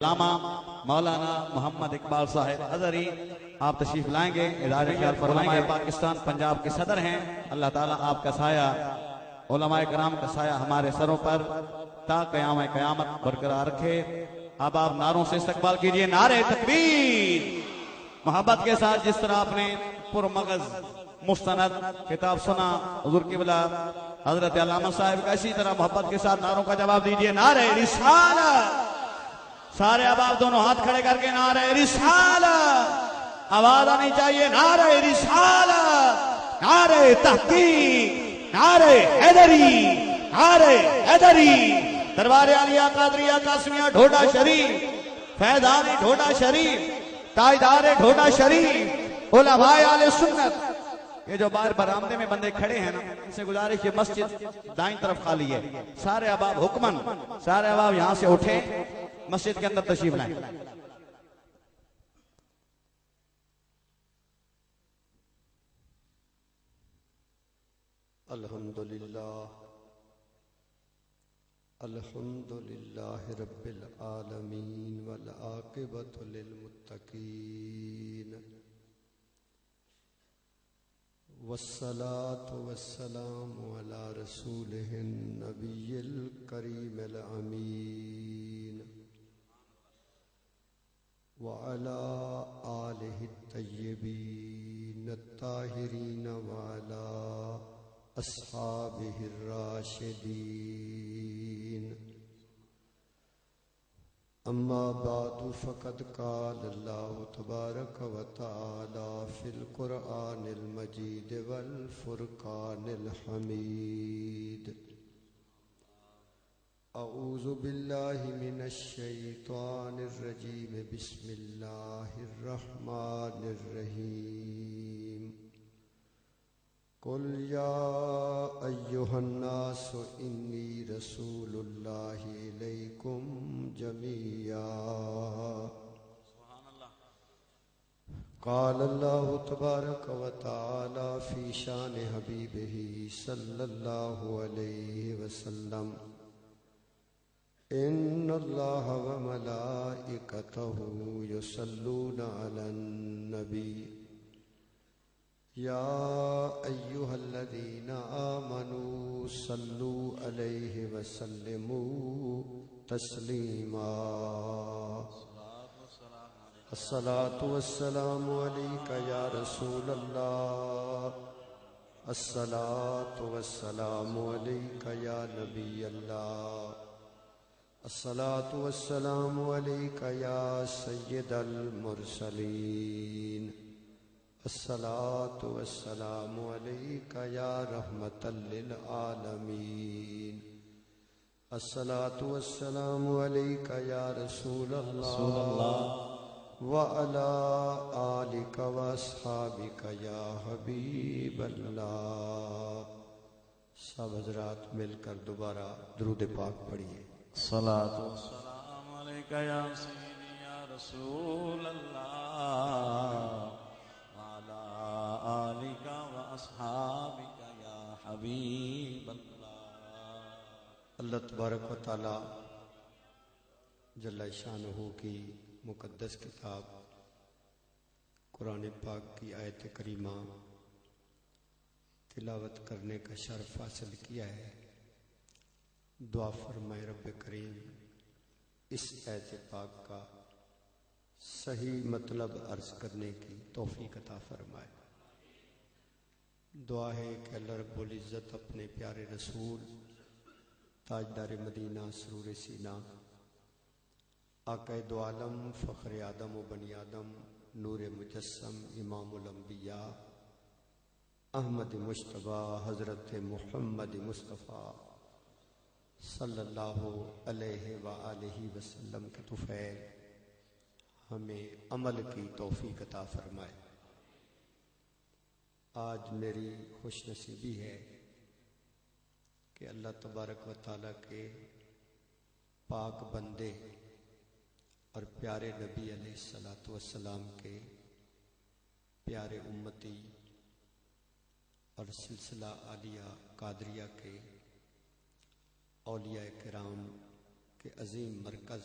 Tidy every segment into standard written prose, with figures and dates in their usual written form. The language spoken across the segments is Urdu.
علامہ مولانا محمد اقبال صاحب حضری آپ تشریف لائیں گے، ادارے خیال فرمائیں گے۔ پاکستان پنجاب کے صدر ہیں، اللہ تعالیٰ آپ کا سایہ، علماء کرام کا سایہ ہمارے سروں پر تا قیام قیامت برقرار رکھے۔ اب آپ نعروں سے استقبال کیجئے، نعرہ تکبیر۔ محبت کے ساتھ جس طرح آپ نے پرمغز مستند کتاب سنا حضور قبلہ حضرت علامہ صاحب کا، اسی طرح محبت کے ساتھ نعروں کا جواب دیجئے، نعرہ رسالت۔ سارے اب آپ دونوں ہاتھ کھڑے کر کے نعرہ رسالت، آواز آنی چاہیے، نعرہ رسالت، نعرہ تحقیق، نعرہ حیدری، نعرہ حیدری۔ دربار عالیہ قادریہ قاسمیہ ڈھوڈا شریف، فیضان ڈھوڈا شریف، تاجدار ڈھوڈا شریف، علماء اہل سنت۔ یہ جو باہر برآمدے میں بندے کھڑے ہیں نا، ان سے گزارش، یہ مسجد دائیں طرف خالی ہے، سارے احباب حکمن، سارے احباب یہاں سے اٹھیں، مسجد کے اندر تشریف لائیں۔ الحمدللہ رب العالمین والعاقبۃ للمتقین، والصلاة والسلام علی رسولہ النبی الکریم الامین، وعلی آلہ الطیبین الطاہرین، وعلی اصحابہ الراشدین۔ اما بعد فقد قال اللہ تبارک و تعالی فی القرآن المجید والفرقان الحمید۔ اعوذ باللہ من الشیطان الرجیم، بسم اللہ الرحمن الرحیم۔ قل یا ایہا الناس انی رسول اللہ الیکم جمیعا۔ قال اللہ تبارک و تعالی فی شان حبیبہ صلی اللہ علیہ وسلم، ان اللہ وملائکتہ یصلون علی النبی، یا ایہا الذین آمنوا صلوا علیہ وسلموا تسلیما۔ الصلاة والسلام علیک یا رسول اللہ، الصلاة والسلام علیک یا نبی اللہ، الصلاة والسلام علیک یا سید المرسلین، الصلاة والسلام علیک یا رحمة للعالمین، الصلاة والسلام علیک یا رسول اللہ، وعلی آلک واصحابک یا حبیب اللہ۔ سب حضرات مل کر دوبارہ درود پاک پڑھیے۔ صلاۃ والسلام علیک یا سیدی یا رسول اللہ، وعلی آلک واصحابک یا حبیب اللہ۔ اللہ تبارک و تعالی جل شانہ کی مقدس کتاب قرآن پاک کی آیت کریمہ تلاوت کرنے کا شرف حاصل کیا ہے۔ دعا فرمائے رب کریم اس آیت پاک کا صحیح مطلب عرض کرنے کی توفیق عطا فرمائے۔ دعا ہے کہ اللہ رب العزت اپنے پیارے رسول تاجدار مدینہ سرور سینہ آقا دو عالم فخر آدم و بنی آدم نور مجسم امام الانبیاء احمد مجتبی حضرت محمد مصطفیٰ صلی اللہ علیہ وآلہ وسلم کے طفیل ہمیں عمل کی توفیق عطا فرمائے۔ آج میری خوش نصیبی ہے کہ اللہ تبارک و تعالیٰ کے پاک بندے اور پیارے نبی علیہ السلام کے پیارے امتی اور سلسلہ عالیہ قادریہ کے اولیاء کرام کے عظیم مرکز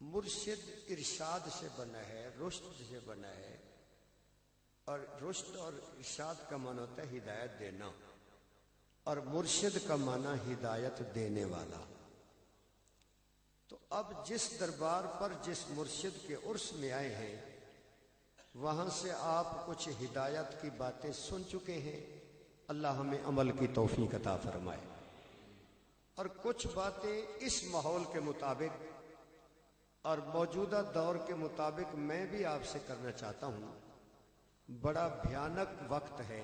مرشد ارشاد سے بنا ہے، رشد سے بنا ہے، اور رشد اور ارشاد کا معنی ہوتا ہے ہدایت دینا، اور مرشد کا معنی ہدایت دینے والا۔ تو اب جس دربار پر جس مرشد کے عرس میں آئے ہیں، وہاں سے آپ کچھ ہدایت کی باتیں سن چکے ہیں، اللہ ہمیں عمل کی توفیق عطا فرمائے، اور کچھ باتیں اس ماحول کے مطابق اور موجودہ دور کے مطابق میں بھی آپ سے کرنا چاہتا ہوں۔ بڑا بھیانک وقت ہے،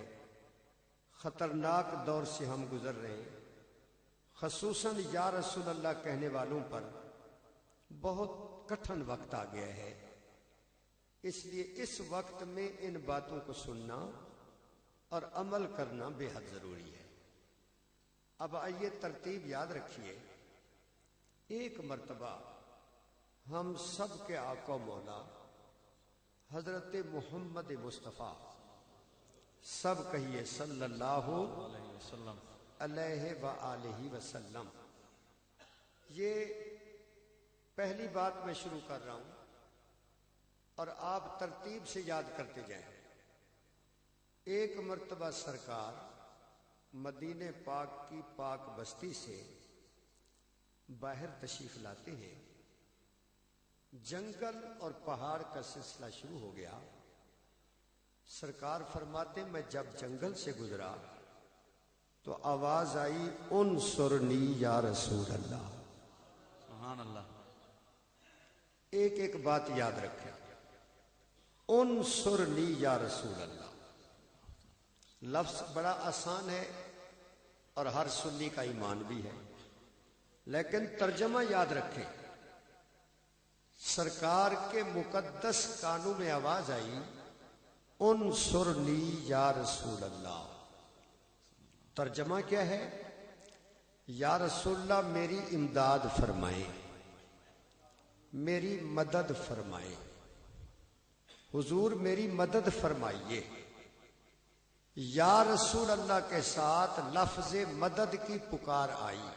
خطرناک دور سے ہم گزر رہے ہیں، خصوصاً یا رسول اللہ کہنے والوں پر بہت کٹھن وقت آ گیا ہے۔ اس لیے اس وقت میں ان باتوں کو سننا اور عمل کرنا بے حد ضروری ہے۔ اب آئیے ترتیب یاد رکھیے۔ ایک مرتبہ ہم سب کے آقا مولا حضرت محمد مصطفیٰ، سب کہیے صلی اللہ علیہ وآلہ وسلم، یہ پہلی بات میں شروع کر رہا ہوں اور آپ ترتیب سے یاد کرتے جائیں۔ ایک مرتبہ سرکار مدینہ پاک کی پاک بستی سے باہر تشریف لاتے ہیں، جنگل اور پہاڑ کا سلسلہ شروع ہو گیا۔ سرکار فرماتے میں جب جنگل سے گزرا تو آواز آئی انصرنی یا رسول اللہ۔ سبحان اللہ۔ ایک ایک بات یاد رکھیں، انصرنی یا رسول اللہ۔ لفظ بڑا آسان ہے اور ہر سنی کا ایمان بھی ہے، لیکن ترجمہ یاد رکھیں۔ سرکار کے مقدس کانوں میں آواز آئی انصرنی یا رسول اللہ۔ ترجمہ کیا ہے؟ یا رسول اللہ میری امداد فرمائیں، میری مدد فرمائیں، حضور میری مدد فرمائیے۔ یا رسول اللہ کے ساتھ لفظ مدد کی پکار آئی۔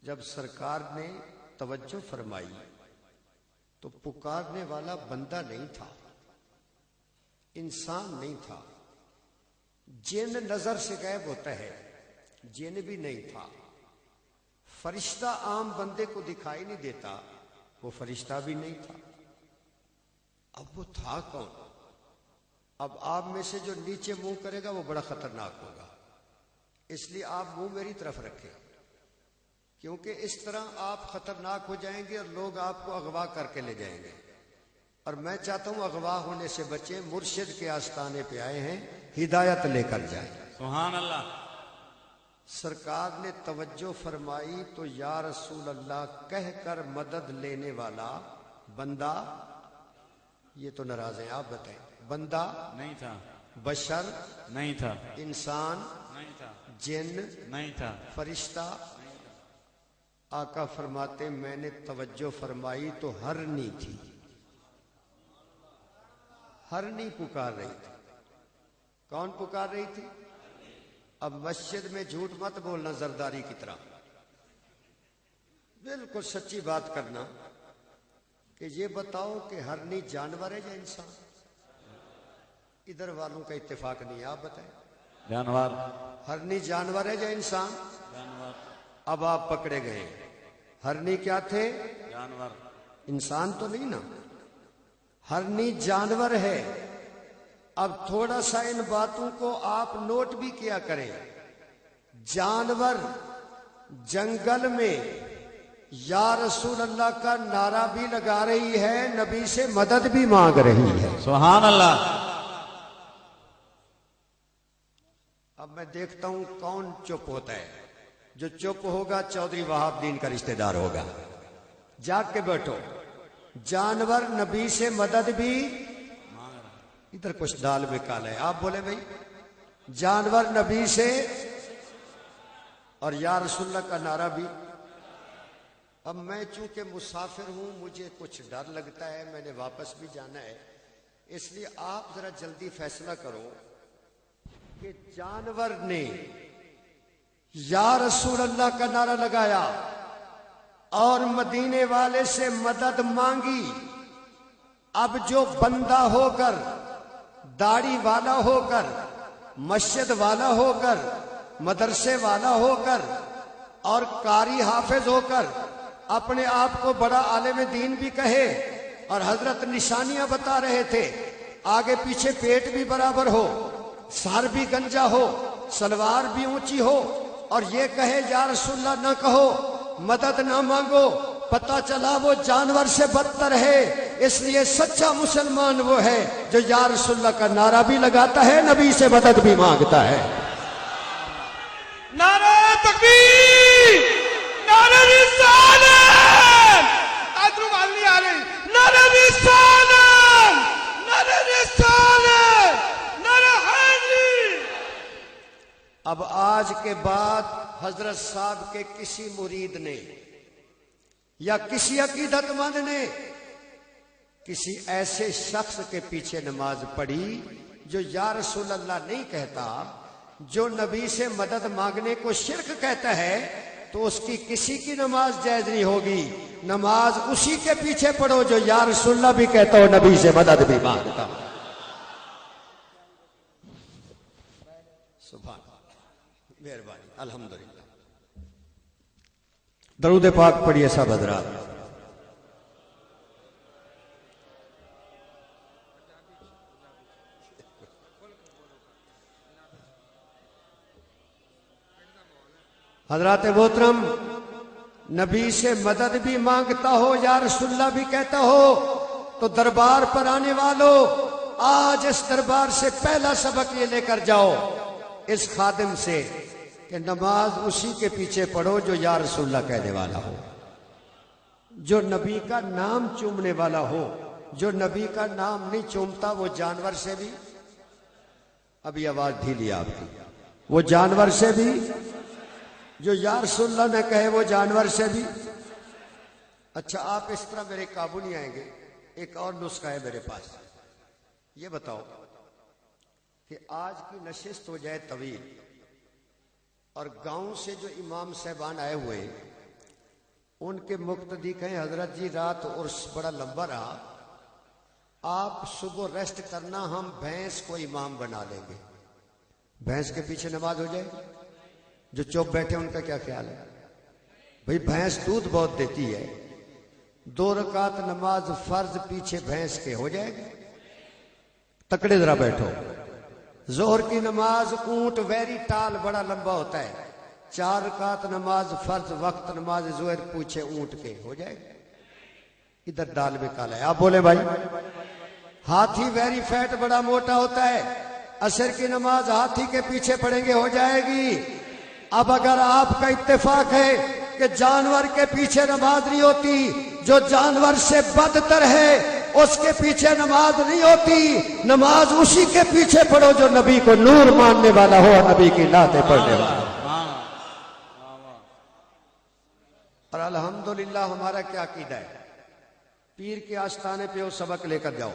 جب سرکار نے توجہ فرمائی تو پکارنے والا بندہ نہیں تھا، انسان نہیں تھا، جن نظر سے غائب ہوتا ہے، جن بھی نہیں تھا، فرشتہ عام بندے کو دکھائی نہیں دیتا، وہ فرشتہ بھی نہیں تھا۔ اب وہ تھا کون؟ اب آپ میں سے جو نیچے منہ کرے گا وہ بڑا خطرناک ہوگا، اس لیے آپ منہ میری طرف رکھیں، کیونکہ اس طرح آپ خطرناک ہو جائیں گے اور لوگ آپ کو اغوا کر کے لے جائیں گے، اور میں چاہتا ہوں اغوا ہونے سے بچیں، مرشد کے آستانے پہ آئے ہیں، ہدایت لے کر جائیں۔ سبحان اللہ۔ سرکار نے توجہ فرمائی تو یا رسول اللہ کہہ کر مدد لینے والا بندہ، یہ تو ناراض ہیں، آپ بتائیں، بندہ نہیں تھا، بشر نہیں تھا، انسان نہیں تھا، جن نہیں تھا، فرشتہ۔ آقا فرماتے میں نے توجہ فرمائی تو ہرنی تھی، ہرنی پکار رہی تھی۔ کون پکار رہی تھی؟ اب مسجد میں جھوٹ مت بولنا زرداری کی طرح، بالکل سچی بات کرنا کہ یہ بتاؤ کہ ہرنی جانور ہے یا انسان؟ ادھر والوں کا اتفاق نہیں، آپ بتائیں، جانور، ہرنی جانور ہے یا انسان؟ جانور، اب آپ پکڑے گئے، ہرنی کیا تھے؟ جانور، انسان تو نہیں نا، ہرنی جانور ہے۔ اب تھوڑا سا ان باتوں کو آپ نوٹ بھی کیا کریں۔ جانور جنگل میں یا رسول اللہ کا نعرہ بھی لگا رہی ہے، نبی سے مدد بھی مانگ رہی ہے۔ سبحان اللہ۔ اب میں دیکھتا ہوں کون چپ ہوتا ہے۔ جو چپ ہوگا چودھری وہاب الدین کا رشتہ دار ہوگا۔ جاگ کے بیٹھو۔ جانور نبی سے مدد بھی، ادھر کچھ دال میں کالا ہے، آپ بولے بھائی، جانور نبی سے اور یا رسول اللہ کا نعرہ بھی۔ اب میں چونکہ مسافر ہوں، مجھے کچھ ڈر لگتا ہے، میں نے واپس بھی جانا ہے، اس لیے آپ ذرا جلدی فیصلہ کرو کہ جانور نے یا رسول اللہ کا نعرہ لگایا اور مدینے والے سے مدد مانگی. اب جو بندہ ہو کر، داڑھی والا ہو کر، مسجد والا ہو کر، مدرسے والا ہو کر اور قاری حافظ ہو کر اپنے آپ کو بڑا عالم دین بھی کہے، اور حضرت نشانیاں بتا رہے تھے، آگے پیچھے پیٹ بھی برابر ہو، سر بھی گنجا ہو، سلوار بھی اونچی ہو، اور یہ کہے یا رسول اللہ نہ کہو، مدد نہ مانگو، پتہ چلا وہ جانور سے بدتر ہے. اس لیے سچا مسلمان وہ ہے جو یا رسول اللہ کا نعرہ بھی لگاتا ہے، نبی سے مدد بھی مانگتا ہے. نعرہ تکبیر، نعرہ رسالت، ادرو علی علی، نعرہ رسالت، نعرہ رسالت، نعرہ حیدری. اب آج کے بعد حضرت صاحب کے کسی مرید نے یا کسی عقیدت مند نے کسی ایسے شخص کے پیچھے نماز پڑھی جو یا رسول اللہ نہیں کہتا، جو نبی سے مدد مانگنے کو شرک کہتا ہے، تو اس کی کسی کی نماز جائز نہیں ہوگی. نماز اسی کے پیچھے پڑھو جو یا رسول اللہ بھی کہتا ہو، نبی سے مدد بھی مانگتا ہو. سبحان اللہ، مہربانی، الحمدللہ. درود پاک پڑھیے سب حضرات. حضرات محترم، نبی سے مدد بھی مانگتا ہو، یا رسول اللہ بھی کہتا ہو، تو دربار پر آنے والوں، آج اس دربار سے پہلا سبق یہ لے کر جاؤ اس خادم سے کہ نماز اسی کے پیچھے پڑھو جو یا رسول اللہ کہنے والا ہو، جو نبی کا نام چومنے والا ہو. جو نبی کا نام نہیں چومتا وہ جانور سے بھی، ابھی آواز ڈھیلی آپ کی، وہ جانور سے بھی، جو یا رسول اللہ نے کہے وہ جانور سے بھی. اچھا، آپ اس طرح میرے قابو نہیں آئیں گے. ایک اور نسخہ ہے میرے پاس. یہ بتاؤ کہ آج کی نشست ہو جائے طویل، اور گاؤں سے جو امام صاحبان آئے ہوئے ان کے مقتدی کہیں حضرت جی رات عرس بڑا لمبا رہا، آپ صبح ریسٹ کرنا، ہم بھینس کو امام بنا لیں گے. بھینس کے پیچھے نماز ہو جائے. جو چوپ بیٹھے ان کا کیا خیال ہے؟ بھئی بھینس دودھ بہت دیتی ہے، 2 رکعت نماز فرض پیچھے بھینس کے ہو جائے گی. تکڑے ذرا بیٹھو. ظہر کی نماز اونٹ ویری ٹال بڑا لمبا ہوتا ہے، 4 رکعت نماز فرض وقت نماز ظہر پوچھے اونٹ کے ہو جائے گا. ادھر دال میں کالا ہے، آپ بولے بھائی. ہاتھی ویری فیٹ بڑا موٹا ہوتا ہے، عصر کی نماز ہاتھی کے پیچھے پڑھیں گے ہو جائے گی. اب اگر آپ کا اتفاق ہے کہ جانور کے پیچھے نماز نہیں ہوتی، جو جانور سے بدتر ہے اس کے پیچھے نماز نہیں ہوتی. نماز اسی کے پیچھے پڑھو جو نبی کو نور ماننے والا ہو، نبی کی نعتیں پڑھنے والا. اور الحمدللہ ہمارا کیا عقیدہ ہے؟ پیر کے آستانے پہ وہ سبق لے کر جاؤ.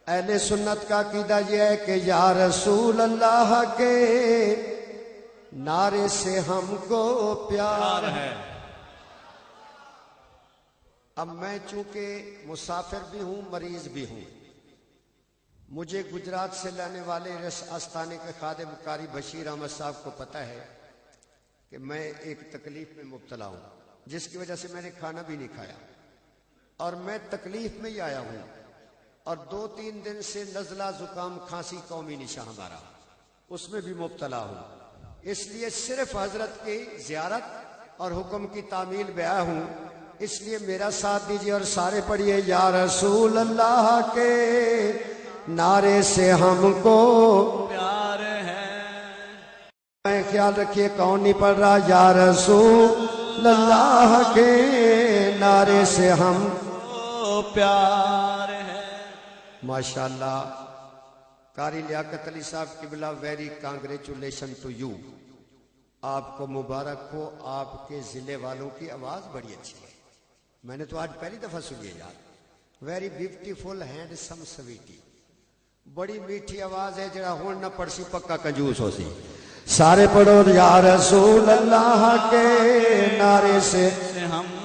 اہل سنت کا عقیدہ یہ ہے کہ یا رسول اللہ کے نعرے سے ہم کو پیار ہے. اب میں چونکہ مسافر بھی ہوں، مریض بھی ہوں، مجھے گجرات سے لانے والے آستانے کے خادم قاری بشیر احمد صاحب کو پتہ ہے کہ میں ایک تکلیف میں مبتلا ہوں، جس کی وجہ سے میں نے کھانا بھی نہیں کھایا، اور میں تکلیف میں ہی آیا ہوں، اور 2-3 دن سے نزلہ زکام کھانسی قومی نشاں ہمارا، اس میں بھی مبتلا ہوں. اس لیے صرف حضرت کی زیارت اور حکم کی تعمیل میں آیا ہوں. اس لیے میرا ساتھ دیجیے اور سارے پڑھیے یا رسول اللہ کے نعرے سے ہم کو پیار ہے. میں خیال رکھیے کون نہیں پڑھ رہا؟ یا رسول اللہ کے نعرے سے ہم کو پیار ہے. ماشاءاللہ. قاری لیاقت علی صاحب قبلہ ویری کانگریچولیشن ٹو یو. آپ کو مبارک ہو، آپ کے ضلع والوں کی آواز بڑی اچھی ہے. میں نے تو آج پہلی دفعہ سنی ہے یار. Very beautiful handsome sweaty. بڑی میٹھی آواز ہے، جڑا ہون نہ پڑھ سی پکا کنجوس ہو سی. سارے پڑھو یا رسول اللہ کے نعرے سے ہم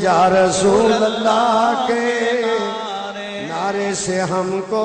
یا رسول اللہ کے نعرے سے ہم کو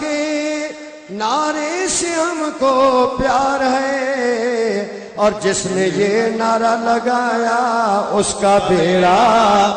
کے نعرے سے ہم کو پیار ہے. اور جس نے یہ نعرہ لگایا اس کا بیڑا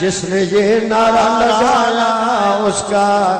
جس نے یہ نعرہ لگایا اس کا.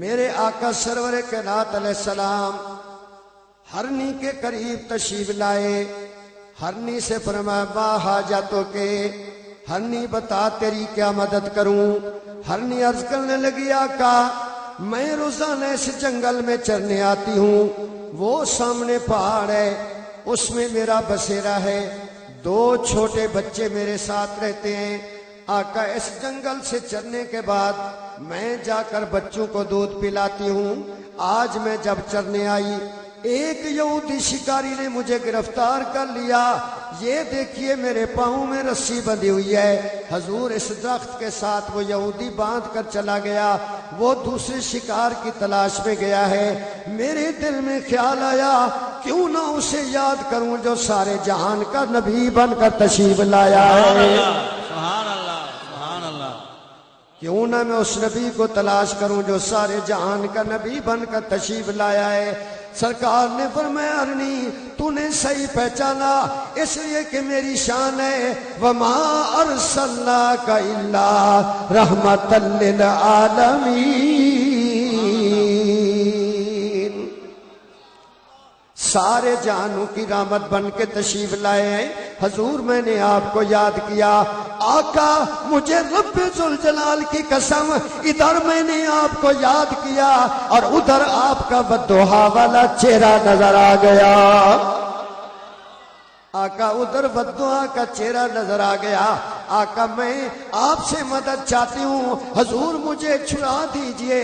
میرے آقا سرور کائنات علیہ السلام ہرنی کے قریب تشریف لائے. ہرنی سے فرمایا ما حاجتوں کے، ہرنی بتا تیری کیا مدد کروں. ہرنی عرض کرنے لگی آقا میں روزانہ اس جنگل میں چرنے آتی ہوں. وہ سامنے پہاڑ ہے اس میں میرا بسیرا ہے. 2 چھوٹے بچے میرے ساتھ رہتے ہیں. آقا اس جنگل سے چرنے کے بعد میں جا کر بچوں کو دودھ پلاتی ہوں. آج میں جب چرنے آئی ایک یہودی شکاری نے مجھے گرفتار کر لیا. یہ دیکھیے میرے پاؤں میں رسی بندھی ہوئی ہے. حضور اس درخت کے ساتھ وہ یہودی باندھ کر چلا گیا. وہ دوسرے شکار کی تلاش میں گیا ہے. میرے دل میں خیال آیا کیوں نہ اسے یاد کروں جو سارے جہان کا نبی بن کر تشریف لایا ہے. سبحان اللہ سبحان اللہ. کیوں نہ میں اس نبی کو تلاش کروں جو سارے جہان کا نبی بن کر تشریف لایا ہے. سرکار نے فرمایا ہرنی تو نے صحیح پہچانا اس لیے کہ میری شان ہے وما ارسلناک الا رحمت للعالمین. سارے جہانوں کی رحمت بن کے تشریف لائے ہیں. حضور میں نے آپ کو یاد کیا. آقا مجھے رب ذوالجلال کی قسم ادھر میں نے آپ کو یاد کیا اور ادھر آپ کا بدوہا والا چہرہ نظر آ گیا. آقا ادھر بددعا کا چہرہ نظر آ گیا. آقا میں آپ سے مدد چاہتی ہوں. حضور مجھے چھڑا دیجئے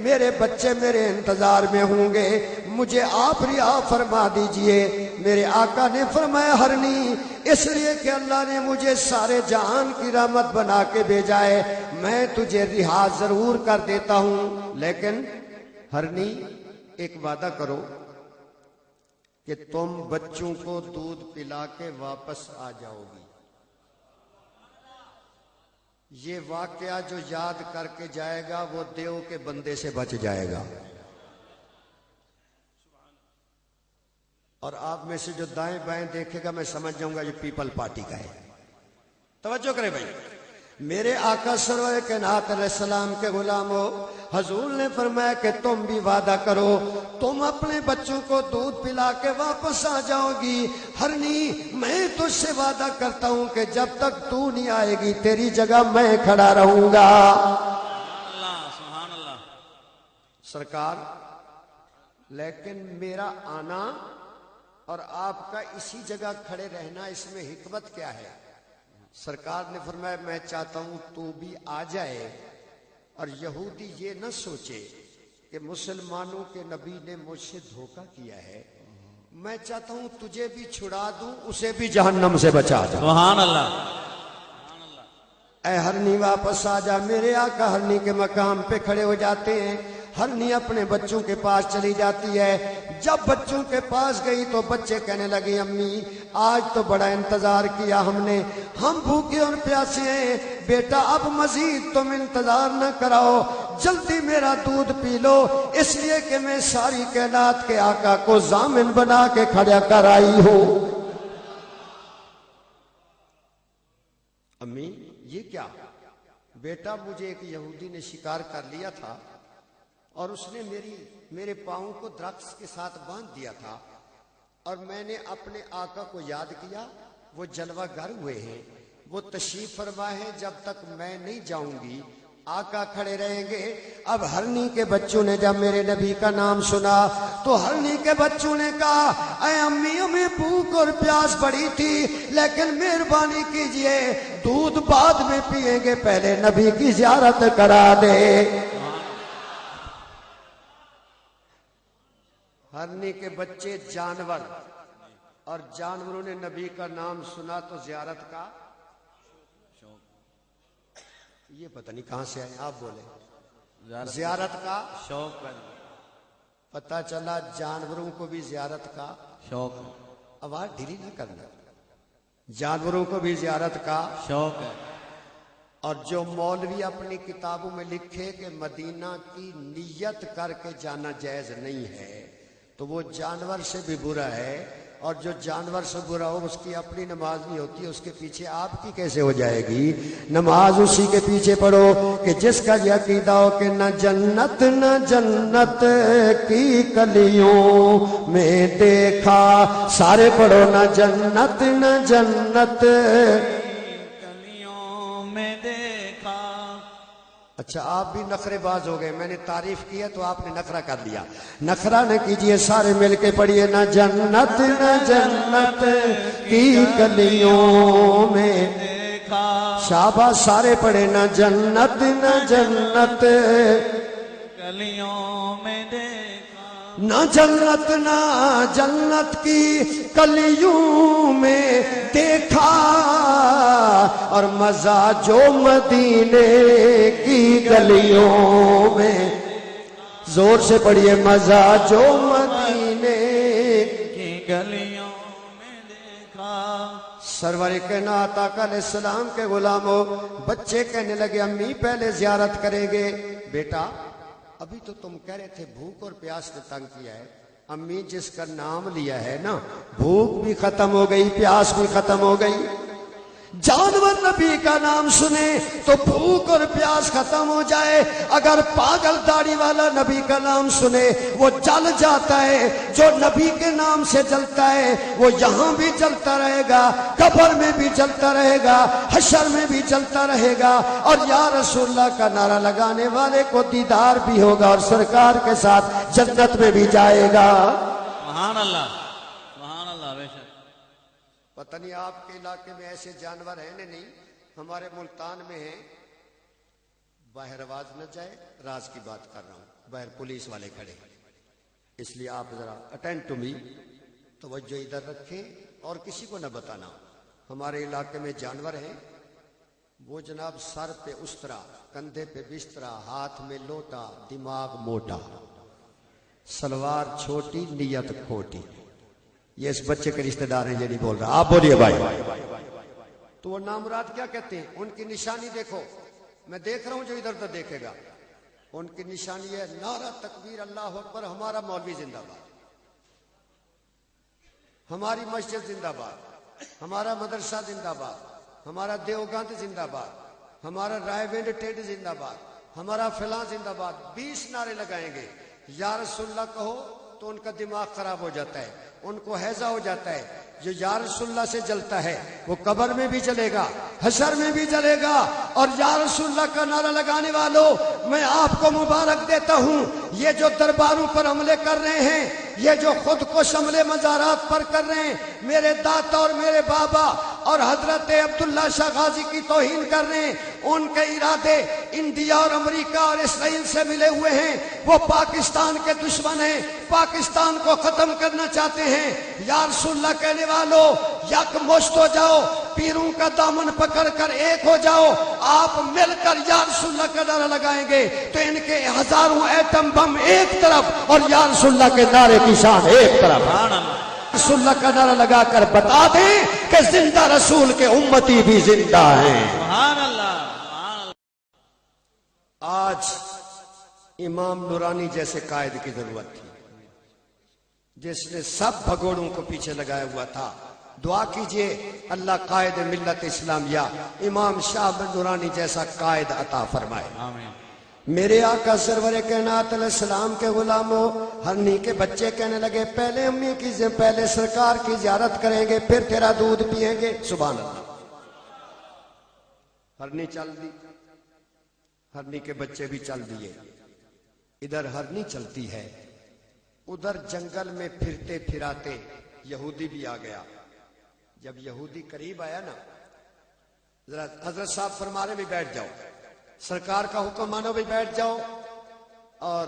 میرے بچے میرے انتظار میں ہوں گے. مجھے آپ رہا فرما دیجئے. میرے آقا نے فرمایا ہرنی اس لیے کہ اللہ نے مجھے سارے جہان کی رحمت بنا کے بھیجا ہے میں تجھے رہا ضرور کر دیتا ہوں. لیکن ہرنی ایک وعدہ کرو کہ تم بچوں کو دودھ پلا کے واپس آ جاؤ گی. یہ واقعہ جو یاد کر کے جائے گا وہ دیو کے بندے سے بچ جائے گا. اور آپ میں سے جو دائیں بائیں دیکھے گا میں سمجھ جاؤں گا یہ پیپل پارٹی کا ہے. توجہ کرے بھائی. میرے آقا سرور کائنات علیہ السلام کے غلام ہو. حضور نے فرمایا کہ تم بھی وعدہ کرو تم اپنے بچوں کو دودھ پلا کے واپس آ جاؤ گی. ہرنی میں تجھ سے وعدہ کرتا ہوں کہ جب تک تو نہیں آئے گی تیری جگہ میں کھڑا رہوں گا. سبحان اللہ. سرکار لیکن میرا آنا اور آپ کا اسی جگہ کھڑے رہنا اس میں حکمت کیا ہے؟ سرکار نے فرمایا میں چاہتا ہوں تو بھی آ جائے اور یہودی یہ نہ سوچے کہ مسلمانوں کے نبی نے مجھ سے دھوکہ کیا ہے. میں چاہتا ہوں تجھے بھی چھڑا دوں اسے بھی جہنم سے بچا دوں. سبحان اللہ. اے ہرنی واپس آ جا. میرے آقا ہرنی کے مقام پہ کھڑے ہو جاتے ہیں. ہرنی اپنے بچوں کے پاس چلی جاتی ہے. جب بچوں کے پاس گئی تو بچے کہنے لگے امی آج تو بڑا انتظار کیا ہم نے, ہم بھوکے اور پیاسے ہیں. بیٹا اب مزید تم انتظار نہ کراؤ, جلدی میرا دودھ پی لو اس لیے کہ میں ساری کائنات کے آقا کو ضامن بنا کے کھڑا کر آئی ہوں. امی یہ کیا؟ بیٹا مجھے ایک یہودی نے شکار کر لیا تھا اور اس نے میرے پاؤں کو درخت کے ساتھ باندھ دیا تھا اور میں نے اپنے آقا کو یاد کیا. وہ جلوہ گر ہوئے ہیں, وہ تشریف فرما ہے. جب تک میں نہیں جاؤں گی آقا کھڑے رہیں گے. اب ہرنی کے بچوں نے جب میرے نبی کا نام سنا تو ہرنی کے بچوں نے کہا اے امی ہمیں بھوک اور پیاس بڑی تھی لیکن مہربانی کیجئے دودھ بعد میں پیئیں گے پہلے نبی کی زیارت کرا دے. ہرنی کے بچے جانور اور جانوروں نے نبی کا نام سنا تو زیارت کا یہ پتہ نہیں کہاں سے آئے. آپ بولے زیارت کا شوق ہے، پتہ چلا جانوروں کو بھی زیارت کا شوق ہے، آواز ڈھیلی نہ کرنا، جانوروں کو بھی زیارت کا شوق ہے۔ اور جو مولوی اپنی کتابوں میں لکھے کہ مدینہ کی نیت کر کے جانا جائز نہیں ہے تو وہ جانور سے بھی برا ہے، اور جو جانور سے برا ہو اس کی اپنی نماز نہیں ہوتی، اس کے پیچھے آپ کی کیسے ہو جائے گی؟ نماز اسی کے پیچھے پڑھو کہ جس کا یہ عقیدہ ہو کہ نہ جنت نہ جنت کی کلیوں میں دیکھا، سارے پڑھو نہ جنت نہ جنت کلیوں میں دیکھا۔ اچھا آپ بھی نخرے باز ہو گئے، میں نے تعریف کی ہے تو آپ نے نخرہ کر لیا، نخرہ نہ کیجئے، سارے مل کے پڑھیے نہ جنت نہ جنت کی گلیوں میں دیکھا، شاباش سارے پڑھے نہ جنت نہ جنت کلیوں میں دیکھا، نہ جنت نہ جنت کی کلیوں میں دیکھا، اور مزہ جو مدینے کی گلیوں میں، زور سے پڑھیے مزہ جو مدینے کی گلیوں میں دیکھا۔ سرور کائنات آقا علیہ السلام کے غلاموں، بچے کہنے لگے امی پہلے زیارت کریں گے۔ بیٹا ابھی تو تم کہہ رہے تھے بھوک اور پیاس نے تنگ کیا ہے، امی جس کا نام لیا ہے نا بھوک بھی ختم ہو گئی، پیاس بھی ختم ہو گئی۔ جانور نبی کا نام سنے تو بھوک اور پیاس ختم ہو جائے، اگر پاگل داڑھی والا نبی کا نام سنے وہ جل جاتا ہے۔ جو نبی کے نام سے جلتا ہے وہ یہاں بھی جلتا رہے گا، قبر میں بھی جلتا رہے گا، حشر میں بھی جلتا رہے گا، اور یا رسول اللہ کا نعرہ لگانے والے کو دیدار بھی ہوگا اور سرکار کے ساتھ جنت میں بھی جائے گا۔ سبحان اللہ، سبحان اللہ، بے شک۔ پتہ نہیں آپ کے علاقے میں ایسے جانور ہیں نہیں، ہمارے ملتان میں ہیں۔ باہر آواز نہ جائے، راز کی بات کر رہا ہوں، باہر پولیس والے کھڑے، اس لیے آپ ذرا اٹینڈ ٹو می، توجہ ادھر رکھیں اور کسی کو نہ بتانا۔ ہمارے علاقے میں جانور ہیں، وہ جناب سر پہ استرا، کندھے پہ بسترا، ہاتھ میں لوٹا، دماغ موٹا، سلوار چھوٹی نیت کھوٹی۔ یہ اس بچے کے رشتہ دار ہیں، یہ نہیں بول رہا، آپ بولیے بھائی۔ تو وہ نامراد کیا کہتے ہیں؟ ان کی نشانی دیکھو، میں دیکھ رہا ہوں جو ادھر ادھر دیکھے گا، ان کی نشانی ہے نعرہ تکبیر اللہ اکبر، ہمارا مولوی زندہ باد، ہماری مسجد زندہ باد، ہمارا مدرسہ زندہ باد، ہمارا دیوبند زندہ باد، ہمارا رائے ونڈ ٹیڈ زندہ باد، ہمارا فلاں زندہ باد، 20 نعرے لگائیں گے۔ یا رسول اللہ کہو تو ان کا دماغ خراب ہو جاتا ہے، ان کو ہیضہ ہو جاتا ہے۔ جو یا رسول اللہ سے جلتا ہے وہ قبر میں بھی جلے گا، حشر میں بھی جلے گا۔ اور یا رسول اللہ کا نعرہ لگانے والوں، میں آپ کو مبارک دیتا ہوں، یہ جو درباروں پر حملے کر رہے ہیں، یہ جو خود کو حملے مزارات پر کر رہے ہیں، میرے داتا اور میرے بابا اور حضرت عبداللہ شاہ غازی کی توہین کر رہے ہیں، ان کے ارادے انڈیا اور امریکہ اور اسرائیل سے ملے ہوئے ہیں، وہ پاکستان کے دشمن ہیں، پاکستان کو ختم کرنا چاہتے ہیں۔ یا رسول اللہ کہنے والوں، یک مشت ہو جاؤ، پیروں کا دامن پکڑ کر ایک ہو جاؤ، آپ مل کر یا رسول اللہ کا نعرہ لگائیں گے تو ان کے ہزاروں ایٹم بم ایک طرف اور یا رسول اللہ کے نعرے کی شان ایک طرف۔ رسول اللہ کا نعرہ لگا کر بتا دیں کہ زندہ رسول کے امتی بھی زندہ ہیں۔ سبحان اللہ، سبحان اللہ۔ آج امام نورانی جیسے قائد کی ضرورت تھی، جس نے سب بھگوڑوں کو پیچھے لگایا ہوا تھا۔ دعا کیجئے اللہ قائد ملت اسلامیہ امام شاہ احمد نورانی جیسا قائد عطا فرمائے۔ آمین۔ میرے آقا سرور کائنات علیہ السلام کے غلاموں، ہرنی کے بچے کہنے لگے پہلے امی کی پہلے سرکار کی زیارت کریں گے، پھر تیرا دودھ پیئیں گے۔ سبحان اللہ۔ ہرنی چل دی، ہرنی کے بچے بھی چل دیے۔ ادھر ہرنی چلتی ہے، ادھر جنگل میں پھرتے پھراتے یہودی بھی آ گیا۔ جب یہودی قریب آیا نا، حضرت صاحب فرما رہے بھی بیٹھ جاؤ، سرکار کا حکم مانو بھی بیٹھ جاؤ، اور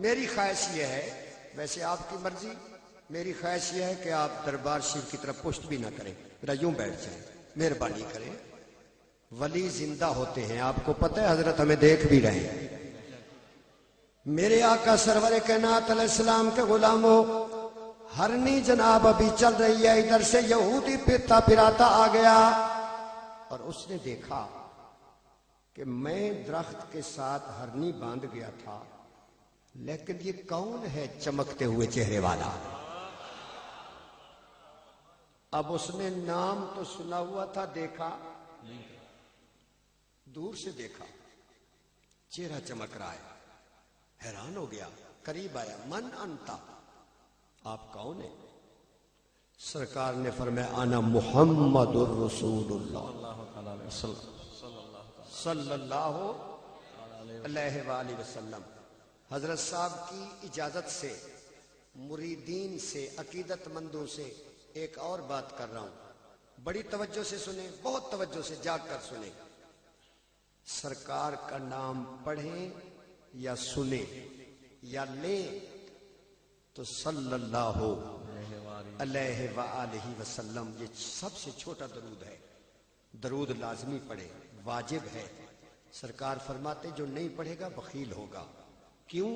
میری خواہش یہ ہے، ویسے آپ کی مرضی، میری خواہش یہ ہے کہ آپ دربار شریف کی طرف پشت بھی نہ کریں، ذرا یوں بیٹھ جائیں، مہربانی کریں۔ ولی زندہ ہوتے ہیں، آپ کو پتہ ہے حضرت ہمیں دیکھ بھی رہے ہیں، میرے آقا سرور کائنات علیہ السلام کے غلاموں، ہرنی جناب ابھی چل رہی ہے، ادھر سے یہودی پھرتا پھراتا آ گیا اور اس نے دیکھا کہ میں درخت کے ساتھ ہرنی باندھ گیا تھا، لیکن یہ کون ہے چمکتے ہوئے چہرے والا؟ اب اس نے نام تو سنا ہوا تھا، دیکھا دور سے دیکھا، چہرہ چمک رہا ہے، حیران ہو گیا، قریب آیا، من انتا، آپ کون ہیں؟ سرکار نے فرمایا انا محمد الرسول اللہ صلی اللہ علیہ وآلہ وسلم۔ حضرت صاحب کی اجازت سے، مریدین سے، عقیدت مندوں سے ایک اور بات کر رہا ہوں، بڑی توجہ سے سنیں، بہت توجہ سے جاگ کر سنیں۔ سرکار کا نام پڑھیں یا سنیں یا لیں تو صلی اللہ علیہ وآلہ وسلم، یہ سب سے چھوٹا درود ہے، درود لازمی پڑھے، واجب ہے۔ سرکار فرماتے جو نہیں پڑھے گا بخیل ہوگا۔ کیوں؟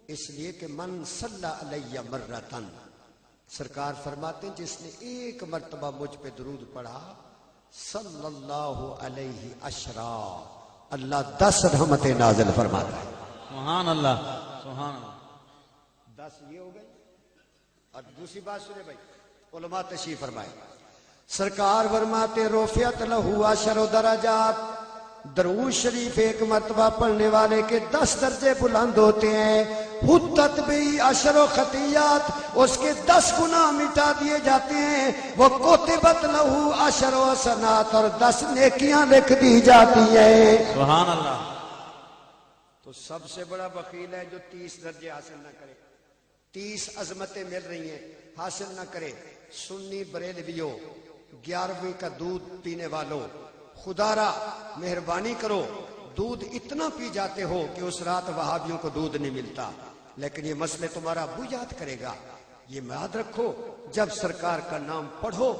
اس لیے کہ من صلی علیہ مرتن، سرکار فرماتے ہیں جس نے ایک مرتبہ مجھ پہ درود پڑھا، صلی اللہ علیہ عشرا، اللہ 10 رحمتیں نازل فرماتا ہے۔ سبحان اللہ، سبحان اللہ۔ 10 یہ ہو گئی۔ اور دوسری بات سنے بھائی، علماء تشریف فرمائے، سرکار فرماتے رفعت لہ عشر درجات، درود شریف ایک مرتبہ پڑھنے والے کے 10 درجے بلند ہوتے ہیں، حطت بھی 10 خطیات، اس کے 10 گناہ مٹا دیے جاتے ہیں، وہ کتبت لہ 10 حسنات، اور 10 نیکیاں لکھ دی جاتی ہیں۔ سبحان اللہ۔ تو سب سے بڑا بخیل ہے جو 30 درجے حاصل نہ کرے، 30 عظمتیں مل رہی ہیں حاصل نہ کرے۔ سنی بریلویوں، 11ویں کا دودھ پینے والوں، خدا را مہربانی کرو، دودھ اتنا پی جاتے ہو کہ اس رات وہابیوں کو دودھ نہیں ملتا، لیکن یہ مسئلے تمہارا ابو یاد کرے گا۔ یہ یاد رکھو، جب سرکار کا نام پڑھو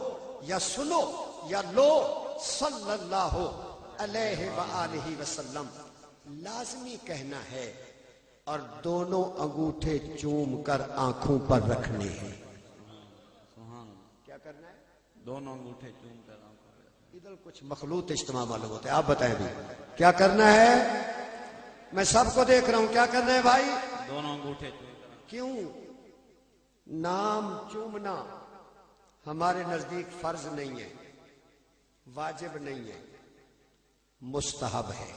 یا سنو یا لو، صلی اللہ علیہ وآلہ وسلم لازمی کہنا ہے، اور دونوں انگوٹھے چوم کر آنکھوں پر رکھنے ہیں۔ کیا کرنا ہے؟ دونوں انگوٹھے چوم کر آنکھوں پر۔ ادھر کچھ مخلوط اجتماع معلوم ہوتا ہے، آپ بتائیں بھی کیا کرنا ہے؟ میں سب کو دیکھ رہا ہوں، کیا کرنا ہے بھائی؟ دونوں انگوٹھے چوم کر۔ کیوں؟ نام چومنا ہمارے نزدیک فرض نہیں ہے، واجب نہیں ہے، مستحب ہے۔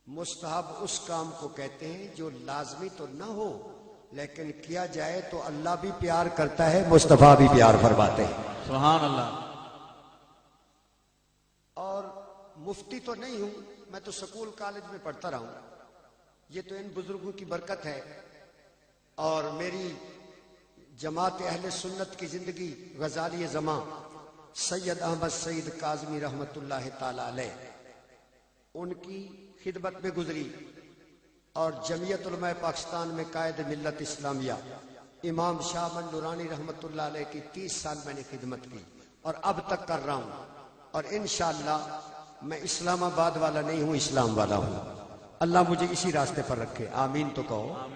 مستحب اس کام کو کہتے ہیں جو لازمی تو نہ ہو لیکن کیا جائے تو اللہ بھی پیار کرتا ہے، مصطفیٰ بھی پیار فرماتے ہیں۔ سبحان اللہ۔ اور مفتی تو نہیں ہوں میں، تو سکول کالج میں پڑھتا رہا ہوں، یہ تو ان بزرگوں کی برکت ہے، اور میری جماعت اہل سنت کی زندگی غزالی زمان سید احمد سعید کاظمی رحمت اللہ تعالی علیہ، ان کی خدمت میں گزری، اور جمعیت علماء پاکستان میں قائد ملت اسلامیہ امام شاہ من نورانی رحمت اللہ علیہ کی 30 سال میں نے خدمت کی، اور اب تک کر رہا ہوں، اور انشاءاللہ میں اسلام آباد والا نہیں ہوں، اسلام والا ہوں۔ اللہ مجھے اسی راستے پر رکھے، آمین تو کہو۔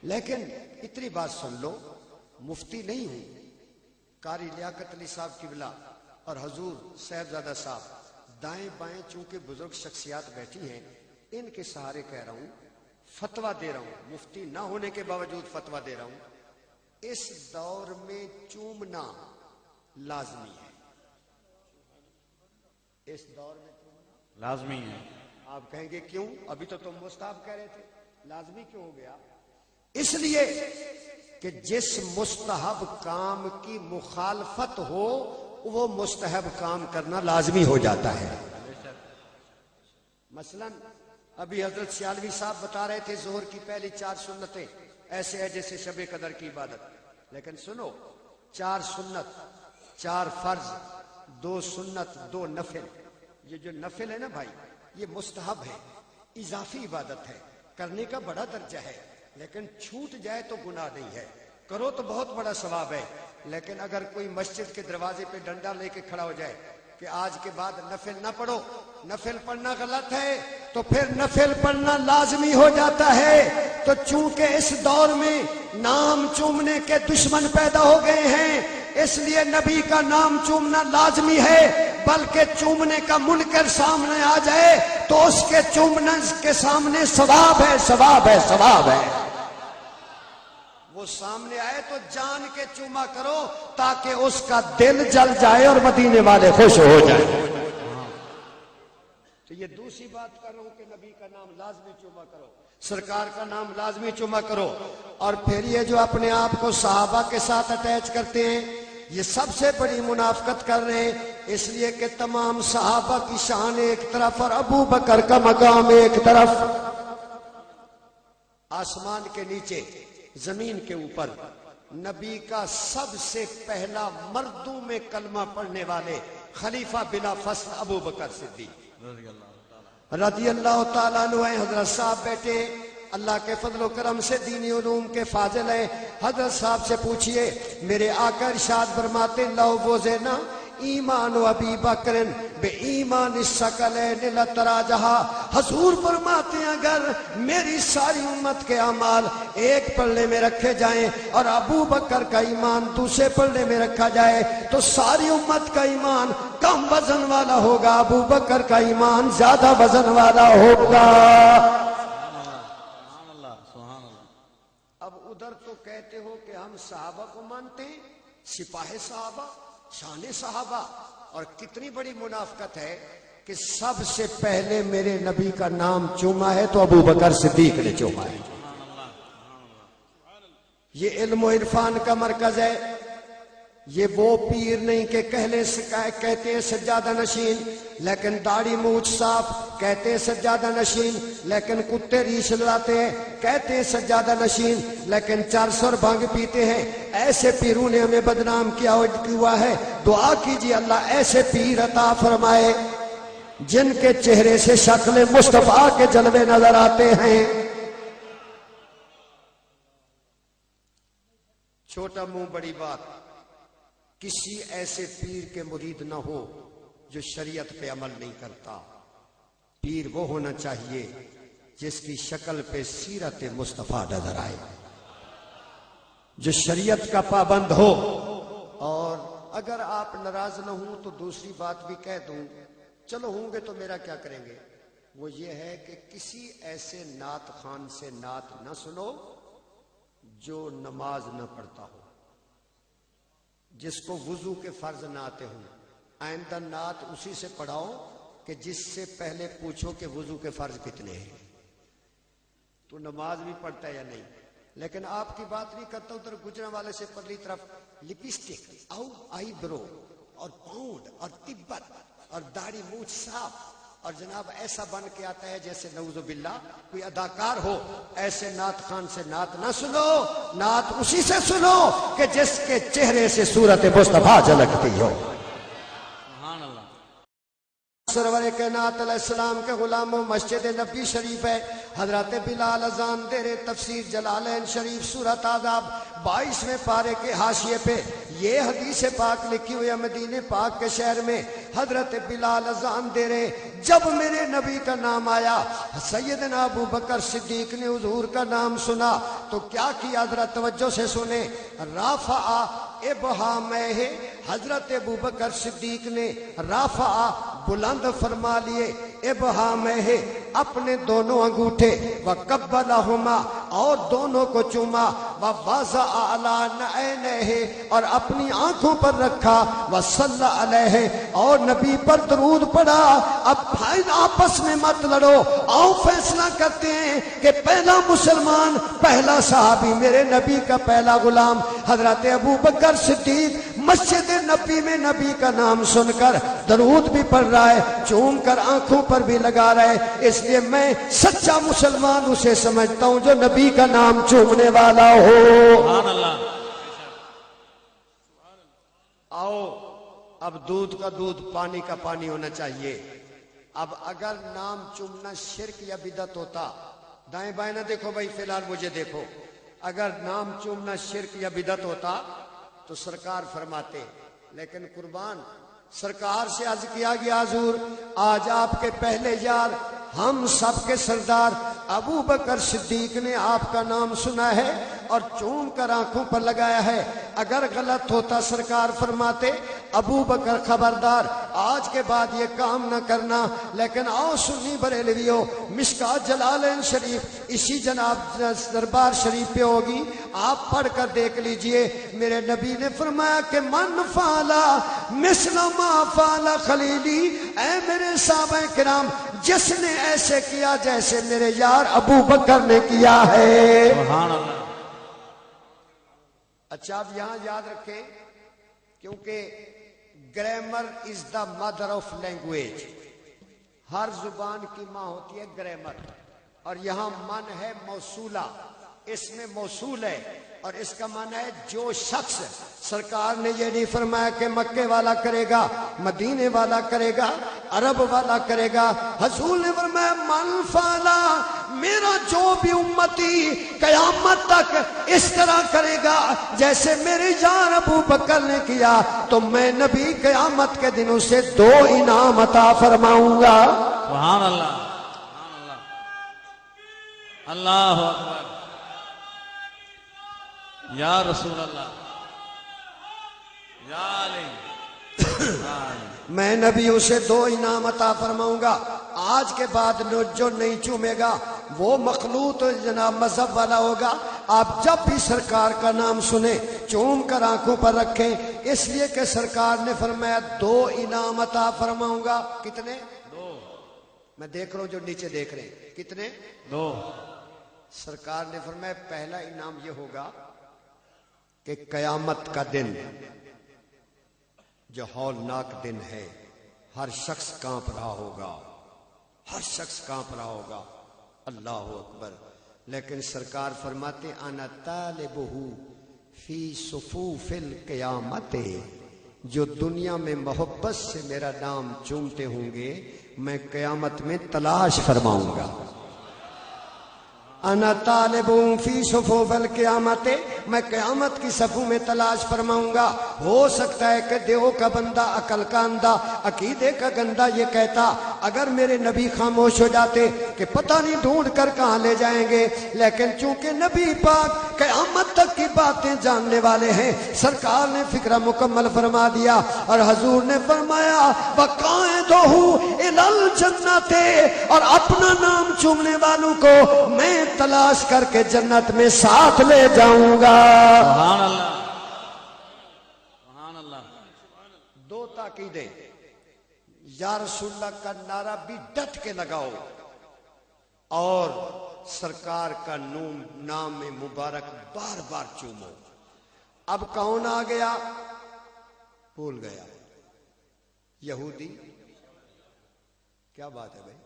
لیکن اتنی بات سن لو، مفتی نہیں ہوں، قاری لیاقت علی صاحب قبلہ اور حضور صاحبزادہ صاحب دائیں بائیں چونکہ بزرگ شخصیات بیٹھی ہیں، ان کے سہارے کہہ رہا ہوں، فتویٰ دے رہا ہوں، مفتی نہ ہونے کے باوجود فتویٰ دے رہا ہوں، اس دور میں چومنا لازمی ہے۔ اس دور میں چومنا لازمی ہے۔ آپ کہیں گے کیوں؟ ابھی تو تم مستحب کہہ رہے تھے، لازمی کیوں ہو گیا؟ اس لیے کہ جس مستحب کام کی مخالفت ہو وہ مستحب کام کرنا لازمی ہو جاتا ہے۔ مثلا ابھی حضرت سیالوی صاحب بتا رہے تھے ظہر کی پہلی 4 سنتیں ایسے ہے جیسے شب قدر کی عبادت، لیکن سنو، 4 سنت، 4 فرض، 2 سنت، 2 نفل، یہ جو نفل ہے نا بھائی، یہ مستحب ہے، اضافی عبادت ہے، کرنے کا بڑا درجہ ہے، لیکن چھوٹ جائے تو گناہ نہیں ہے، کرو تو بہت بڑا ثواب ہے۔ لیکن اگر کوئی مسجد کے دروازے پہ ڈنڈا لے کے کھڑا ہو جائے کہ آج کے بعد نفل نہ پڑھو، نفل پڑھنا غلط ہے، تو پھر نفل پڑھنا لازمی ہو جاتا ہے۔ تو چونکہ اس دور میں نام چومنے کے دشمن پیدا ہو گئے ہیں، اس لیے نبی کا نام چومنا لازمی ہے، بلکہ چومنے کا منکر سامنے آ جائے تو اس کے چومنے کے سامنے ثواب ہے، ثواب ہے، ثواب ہے۔ وہ سامنے آئے تو جان کے چوما کرو تاکہ اس کا دل جل جائے اور مدینے والے خوش ہو جائیں۔ تو یہ دوسری بات کر رہا ہوں کہ نبی کا نام لازمی چوما کرو، سرکار کا نام لازمی چوما کرو۔ اور پھر یہ جو اپنے آپ کو صحابہ کے ساتھ اٹیچ کرتے ہیں، یہ سب سے بڑی منافقت کر رہے ہیں، اس لیے کہ تمام صحابہ کی شان ایک طرف اور ابو بکر کا مقام ایک طرف۔ آسمان کے نیچے، زمین کے اوپر، نبی کا سب سے پہلا مردوں میں کلمہ پڑھنے والے خلیفہ بلا فصل ابو بکر صدیق رضی اللہ تعالیٰ عنہ ہیں۔ حضرت صاحب بیٹے اللہ کے فضل و کرم سے دینی علوم کے فاضل ہیں۔ حضرت صاحب سے پوچھئے، میرے آقا ارشاد فرماتے لو وزنا ایمان و ابی بکر بے ایمان الثقلین لتراجہا۔ حضور فرماتے ہیں اگر میری ساری امت کے اعمال ایک پلڑے میں رکھے جائیں اور ابو بکر کا ایمان دوسرے پلڑے میں رکھا جائے تو ساری امت کا ایمان کم وزن والا ہوگا، ابو بکر کا ایمان زیادہ وزن والا ہوگا۔ اب ادھر تو کہتے ہو کہ ہم صحابہ کو مانتے ہیں، سپاہ صحابہ، شان صحابہ، اور کتنی بڑی منافقت ہے کہ سب سے پہلے میرے نبی کا نام چوما ہے تو ابو بکر صدیق نے چوما ہے۔ یہ علم و عرفان کا مرکز ہے۔ یہ وہ پیر نہیں کہ کہتے ہیں سجادہ نشین لیکن داڑھی مونچھ صاف، کہتے ہیں سجادہ نشین لیکن کتے ریش لڑاتے ہیں، کہتے ہیں سجادہ نشین لیکن 400 بھنگ پیتے ہیں۔ ایسے پیروں نے ہمیں بدنام کیا ہوا ہے۔ دعا کیجیے اللہ ایسے پیر عطا فرمائے جن کے چہرے سے شکل مصطفیٰ کے جلوے نظر آتے ہیں۔ چھوٹا منہ بڑی بات، کسی ایسے پیر کے مرید نہ ہو جو شریعت پہ عمل نہیں کرتا۔ پیر وہ ہونا چاہیے جس کی شکل پہ سیرت مصطفیٰ نظر آئے، جو شریعت کا پابند ہو۔ اور اگر آپ ناراض نہ ہوں تو دوسری بات بھی کہہ دوں، چلو ہوں گے تو میرا کیا کریں گے، وہ یہ ہے کہ کسی ایسے نعت خان سے نعت نہ سنو جو نماز نہ پڑھتا ہو، جس کو وضو کے فرض نہ آتے ہوں۔ آئندہ نعت اسی سے پڑھاؤ کہ جس سے پہلے پوچھو کہ وضو کے فرض کتنے ہیں، تو نماز بھی پڑھتا ہے یا نہیں۔ لیکن آپ کی بات نہیں کرتا، ادھر گجرا والے سے پرلی طرف لپسٹک اور آئی برو اور پاؤنڈ اور تبت اور داڑھی مونچھ صاف، اور جناب ایسا بن کے آتا ہے جیسے نعوذ باللہ کوئی اداکار ہو۔ ایسے نعت خان سے نعت نہ سنو، نعت اسی سے سنو کہ جس کے چہرے سے صورت مصطفیٰ جھلکتی ہو۔ سرور کائنات علیہ السلام کے غلاموں، مسجد نبی شریف ہے، حضرت بلال اذان دے رہے، تفسیر جلالین شریف سورۃ احزاب 22ویں پارے کے حاشیے پہ یہ حدیث پاک لکھی ہوئی ہے، مدینے پاک کے شہر میں حضرت بلال اذان دے رہے، جب میرے نبی کا نام آیا، سیدنا ابو بکر صدیق نے حضور کا نام سنا تو کیا کیا، حضرت توجہ سے سنیں، رافع ابہامہ، حضرت ابو بکر صدیق نے رافع بلند فرما لیے، ابہامہ اپنے دونوں انگوٹھے، وقبلہما اور دونوں کو چوما، ووضع علی عینیہ اور اپنی آنکھوں پر رکھا، وصلی علیہ اور نبی پر درود پڑھا۔ اب بھائی آپس میں مت لڑو، آؤ فیصلہ کرتے ہیں کہ پہلا مسلمان، پہلا صحابی، میرے نبی کا پہلا غلام حضرت ابو بکر صدیق مسجد نبی میں نبی کا نام سن کر درود بھی پڑھ رہا ہے، چوم کر آنکھوں پر بھی لگا رہا ہے۔ اس لیے میں سچا مسلمان اسے سمجھتا ہوں جو نبی کا نام چومنے والا ہو۔ آؤ اب دودھ کا دودھ، پانی کا پانی ہونا چاہیے۔ اب اگر نام چومنا شرک یا بدعت ہوتا، دائیں بائیں نہ دیکھو بھائی، فی الحال مجھے دیکھو، اگر نام چومنا شرک یا بدعت ہوتا تو سرکار فرماتے، لیکن قربان سرکار سے عرض کیا گیا حضور آج آپ کے پہلے یار ہم سب کے سردار ابو بکر صدیق نے آپ کا نام سنا ہے اور چوم کر آنکھوں پر لگایا ہے. اگر غلط ہوتا سرکار فرماتے ابو بکر خبردار آج کے بعد یہ کام نہ کرنا. لیکن آؤ سنی بریلویو مشکات جلالین شریف اسی جناب دربار شریف پہ ہوگی, آپ پڑھ کر دیکھ لیجئے. میرے نبی نے فرمایا کہ من فعلا مثل ما فعل خلیلی, اے میرے صحابہ کرام جس نے ایسے کیا جیسے میرے یار ابو بکر نے کیا ہے. سبحان اللہ. اچھا آپ یہاں یاد رکھیں کیونکہ grammar is the mother of language, ہر زبان کی ماں ہوتی ہے گرامر. اور یہاں من ہے موصولہ, اس میں موصول ہے اور اس کا معنی ہے جو شخص. سرکار نے یہ نہیں فرمایا کہ مکے والا کرے گا, مدینے والا کرے گا, عرب والا کرے گا. حضور نے فرمایا من فعلا, میرا جو بھی امتی قیامت تک اس طرح کرے گا جیسے میرے یار ابو بکر نے کیا تو میں نبی قیامت کے دن اسے 2 انعام عطا فرماؤں گا. سبحان اللہ. سبحان اللہ. اللہ اکبر. یا رسول اللہ, یا علی. میں نبی اسے 2 انعام عطا فرماؤں گا. آج کے بعد جو نہیں چومے گا وہ مخلوط جناب مذہب والا ہوگا. آپ جب بھی سرکار کا نام سنیں چوم کر آنکھوں پر رکھیں, اس لیے کہ سرکار نے فرمایا 2 انعام عطا فرماؤں گا. کتنے؟ 2. میں دیکھ رہا ہوں جو نیچے دیکھ رہے ہیں, کتنے؟ 2. سرکار نے فرمایا پہلا انعام یہ ہوگا کہ قیامت کا دن جو ہولناک دن ہے, ہر شخص کانپ رہا ہوگا, ہر شخص کانپ رہا ہوگا. اللہ اکبر. لیکن سرکار فرماتے انا طالبہ فی صفوف القیامت, جو دنیا میں محبت سے میرا نام چومتے ہوں گے میں قیامت میں تلاش فرماؤں گا. انا طالبوں فی صفوف القیامت, میں قیامت کی صفوں میں تلاش فرماؤں گا. ہو سکتا ہے کہ دیو کا بندہ عقل کا اندھا عقیدے کا گندا یہ کہتا اگر میرے نبی خاموش ہو جاتے کہ پتہ نہیں ڈھونڈ کر کہاں لے جائیں گے. لیکن چونکہ نبی پاک قیامت تک کی باتیں جاننے والے ہیں, سرکار نے فکرہ مکمل فرما دیا اور حضور نے فرمایا وَقَائِدُهُ إِلَى الْجَنَّةِ, اور اپنا نام چومنے والوں کو میں تلاش کر کے جنت میں ساتھ لے جاؤں گا. سبحان اللہ. سبحان اللہ. 2 تاکیدیں. یا رسول اللہ کا نعرہ بھی ڈٹ کے لگاؤ اور سرکار کا نام مبارک بار بار چومو. اب کون آ گیا؟ بھول گیا. یہودی. کیا بات ہے بھائی,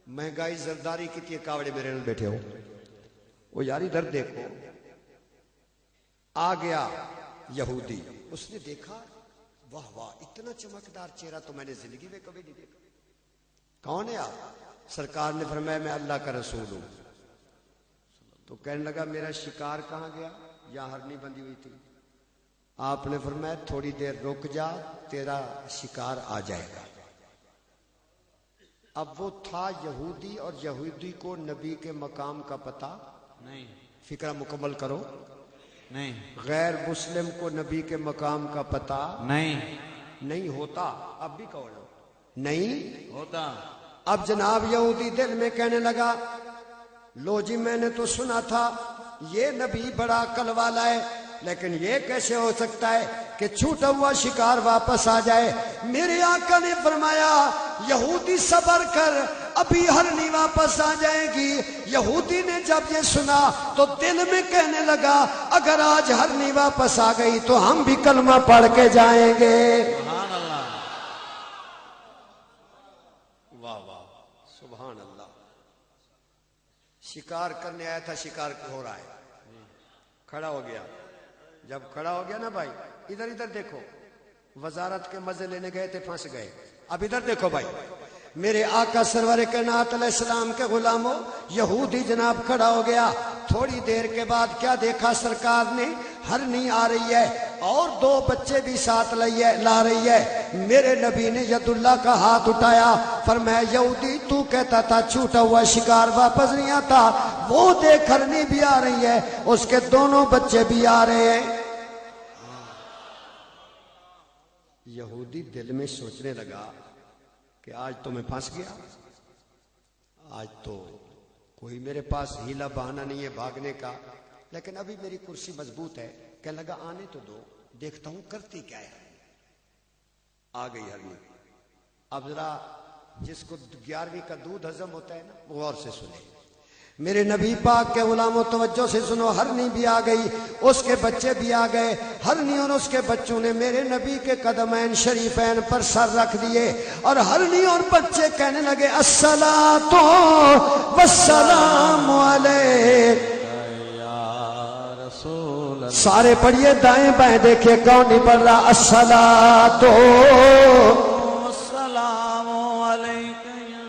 مہنگائی زرداری کتنی کاوڑے میرے نال بیٹھے ہو. وہ یار ادھر دیکھو. آ گیا یہودی. اس نے دیکھا واہ واہ اتنا چمکدار چہرہ تو میں نے زندگی میں کبھی نہیں دیکھا. کون ہے آپ؟ سرکار نے فرمایا میں اللہ کا رسول ہوں. تو کہنے لگا میرا شکار کہاں گیا؟ یہاں ہرنی بندھی ہوئی تھی. آپ نے فرمایا تھوڑی دیر رک جا تیرا شکار آ جائے گا. اب وہ تھا یہودی اور یہودی کو نبی کے مقام کا پتہ نہیں. فکرہ مکمل کرو. نہیں. غیر مسلم کو نبی کے مقام کا پتہ نہیں ہوتا. اب بھی کہو نہیں ہوتا. اب جناب یہودی دل میں کہنے لگا لو جی میں نے تو سنا تھا یہ نبی بڑا عقل والا ہے, لیکن یہ کیسے ہو سکتا ہے کہ چھوٹا ہوا شکار واپس آ جائے. میرے آقا نے فرمایا یہودی صبر کر ابھی ہرنی واپس آ جائے گی. یہودی نے جب یہ سنا تو دل میں کہنے لگا اگر آج ہرنی واپس آ گئی تو ہم بھی کلمہ پڑھ کے جائیں گے. سبحان اللہ. واہ واہ سبحان اللہ. شکار کرنے آیا تھا, شکار ہو رہا ہے. کھڑا ہو گیا. جب کھڑا ہو گیا نا بھائی ادھر ادھر دیکھو. وزارت کے مزے لینے گئے تھے پھنس گئے. اب ادھر دیکھو بھائی میرے آقا سرور کائنات علیہ السلام کے غلاموں, یہودی جناب کھڑا ہو گیا. تھوڑی دیر کے بعد کیا دیکھا سرکار نے؟ ہرنی آ رہی ہے. اور 2 بچے بھی ساتھ لا رہی ہے. میرے نبی نے ید اللہ کا ہاتھ اٹھایا، فرمایا یہودی تو کہتا تھا چھوٹا ہوا شکار واپس نہیں آتا، وہ دیکھ ہرنی بھی آ رہی ہے، اس کے دونوں بچے بھی آ رہے ہیں. یہودی دل میں سوچنے لگا کہ آج تو میں پھنس گیا، آج تو کوئی میرے پاس ہیلا بہانہ نہیں ہے بھاگنے کا، لیکن ابھی میری کرسی مضبوط ہے. کہ لگا آنے تو دو، دیکھتا ہوں کرتی کیا ہے. آ گئی ہرنی. اب ذرا جس کو 11ویں کا دودھ ہضم ہوتا ہے نا وہ اور سے سنے. میرے نبی پاک کے غلاموں توجہ سے سنو، ہرنی بھی آ گئی، اس کے بچے بھی آ گئے. ہرنی اور اس کے بچوں نے میرے نبی کے قدمین شریفین پر سر رکھ دیے، اور ہرنی اور بچے کہنے لگے الصلاۃ والسلام علیک. سارے پڑھیے، دائیں بائیں دیکھیں کون نہیں پڑھ رہا. الصلاۃ والسلام علیک یا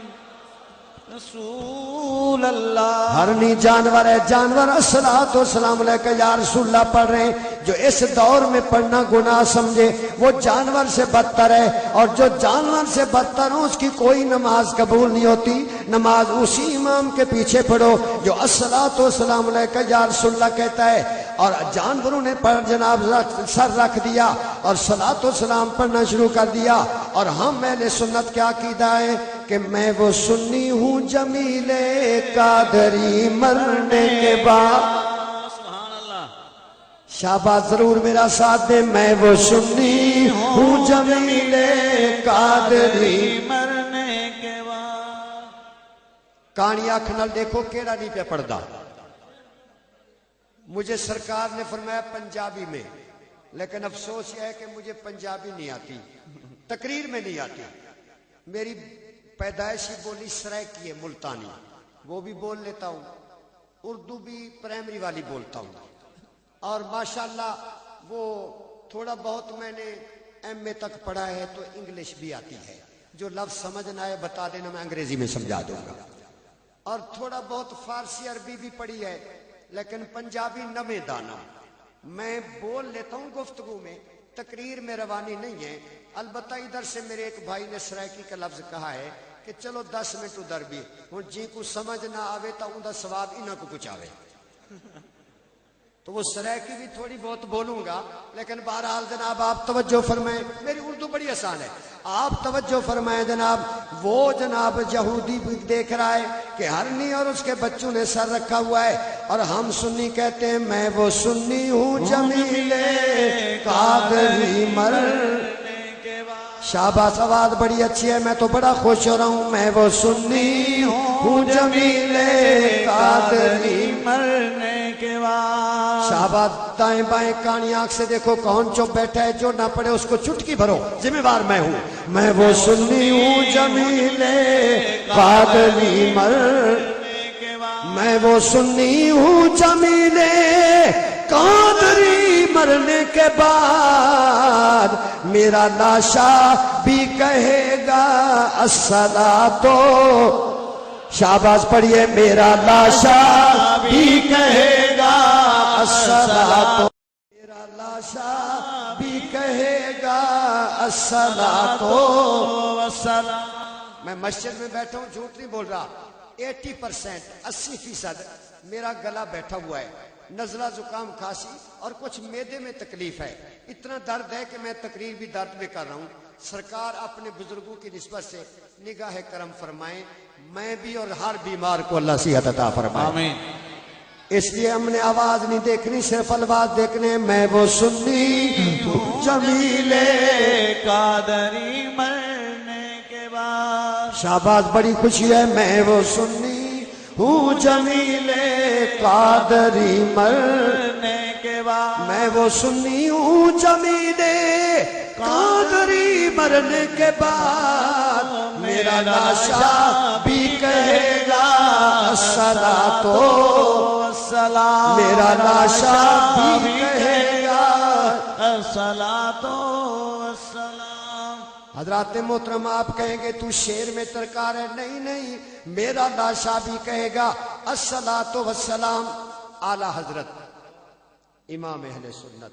رسول اللہ. ہرنی جانور ہے، جانور الصلاۃ والسلام علیک یا رسول اللہ پڑھ رہے ہیں. جو اس دور میں پڑھنا گناہ سمجھے وہ جانور سے بدتر ہے، اور جو جانور سے بدتر ہو اس کی کوئی نماز قبول نہیں ہوتی. نماز اسی امام کے پیچھے پڑھو جو الصلاۃ والسلام علیک یا رسول اللہ کہتا ہے. اور جانوروں نے پر جناب سر رکھ دیا اور صلاۃ والسلام پڑھنا شروع کر دیا. اور ہم اہل سنت کیا عقیدہ ہے کہ میں وہ سنی ہوں جمیل قادری مرنے کے بعد. شاباش، ضرور میرا ساتھ دے. میں وہ سنی ہوں جمیل قادری مرنے کے بعد. کہانی آنکھ نال دیکھو کیڑا نہیں پہ پڑھدا. مجھے سرکار نے فرمایا پنجابی میں، لیکن افسوس یہ ہے کہ مجھے پنجابی نہیں آتی، تقریر میں نہیں آتی. میری پیدائشی بولی سرائکی ہے، ملتانی، وہ بھی بول لیتا ہوں. اردو بھی پرائمری والی بولتا ہوں، اور ماشاءاللہ وہ تھوڑا بہت میں نے ایم اے تک پڑھا ہے تو انگلش بھی آتی ہے. جو لفظ سمجھ نہ آئے بتا دینا، میں انگریزی میں سمجھا دوں گا. اور تھوڑا بہت فارسی عربی بھی پڑھی ہے، لیکن پنجابی نویں دانا. میں بول لیتا ہوں گفتگو میں، تقریر میں روانی نہیں ہے. البتہ ادھر سے میرے ایک بھائی نے سرائکی کا لفظ کہا ہے کہ چلو 10 منٹ ادھر بھی ہوں جی کو سمجھ نہ آوے تو ان کا ثواب انہاں کو کچھ آوے. تو وہ سرائکی بھی تھوڑی بہت بولوں گا، لیکن بہرحال جناب آپ توجہ فرمائیں. میری اردو بڑی آسان ہے، آپ توجہ فرمائیں جناب. وہ جناب یہودی بھی دیکھ رہا ہے کہ ہرنی اور اس کے بچوں نے سر رکھا ہوا ہے، اور ہم سنی کہتے ہیں میں وہ سنی ہوں جمیل قادری مرنے کے بعد. شاباش، آواز بڑی اچھی ہے، میں تو بڑا خوش ہو رہا ہوں. میں وہ سنی ہوں جمیل قادری مرنے کے بعد. شاباش، دائیں بائیں کہانی آنکھ سے دیکھو کون چپ بیٹھا ہے. جو نہ پڑے اس کو چٹکی بھرو، ذمہ وار میں ہوں. میں وہ سنی ہوں جمیل قادری مرنے کے بعد. میں وہ سنی ہوں جمیل قادری مرنے کے بعد. میرا لاشا بھی کہے گا الصلاۃ. شاباش پڑھیے، میرا لاشا بھی کہے گا الصلاۃ. میرا لاشا بھی کہے گا الصلاۃ والسلام. میں مسجد میں بیٹھا ہوں، جھوٹ نہیں بول رہا. 80% 80% میرا گلا بیٹھا ہوا ہے. نزلہ زکام کھانسی اور کچھ معدے میں تکلیف ہے. اتنا درد ہے کہ میں تقریر بھی درد میں کر رہا ہوں. سرکار اپنے بزرگوں کی نسبت سے نگاہ کرم فرمائیں. میں بھی اور ہر بیمار کو اللہ صحت عطا فرمائے. آمین. اس لیے ہم نے آواز نہیں دیکھنی، صرف الفاظ دیکھنے. میں وہ سنی جمیل قادری مرنے کے بعد. شاباش، بڑی خوشی ہے. میں وہ سنی ہوں جمیل قادری مرنے کے بعد. میں وہ سنی ہوں جمیل قادری مرنے کے بعد. میرا لاشا بھی کہے گا الصلاۃ والسلام. میرا لاشا بھی کہے گا الصلاۃ والسلام. حضرات محترم، آپ کہیں گے تو شعر میں ترکار ہے. نہیں نہیں، میرا لاشا بھی کہے گا الصلاۃ والسلام. اعلی حضرت امام اہل سنت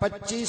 25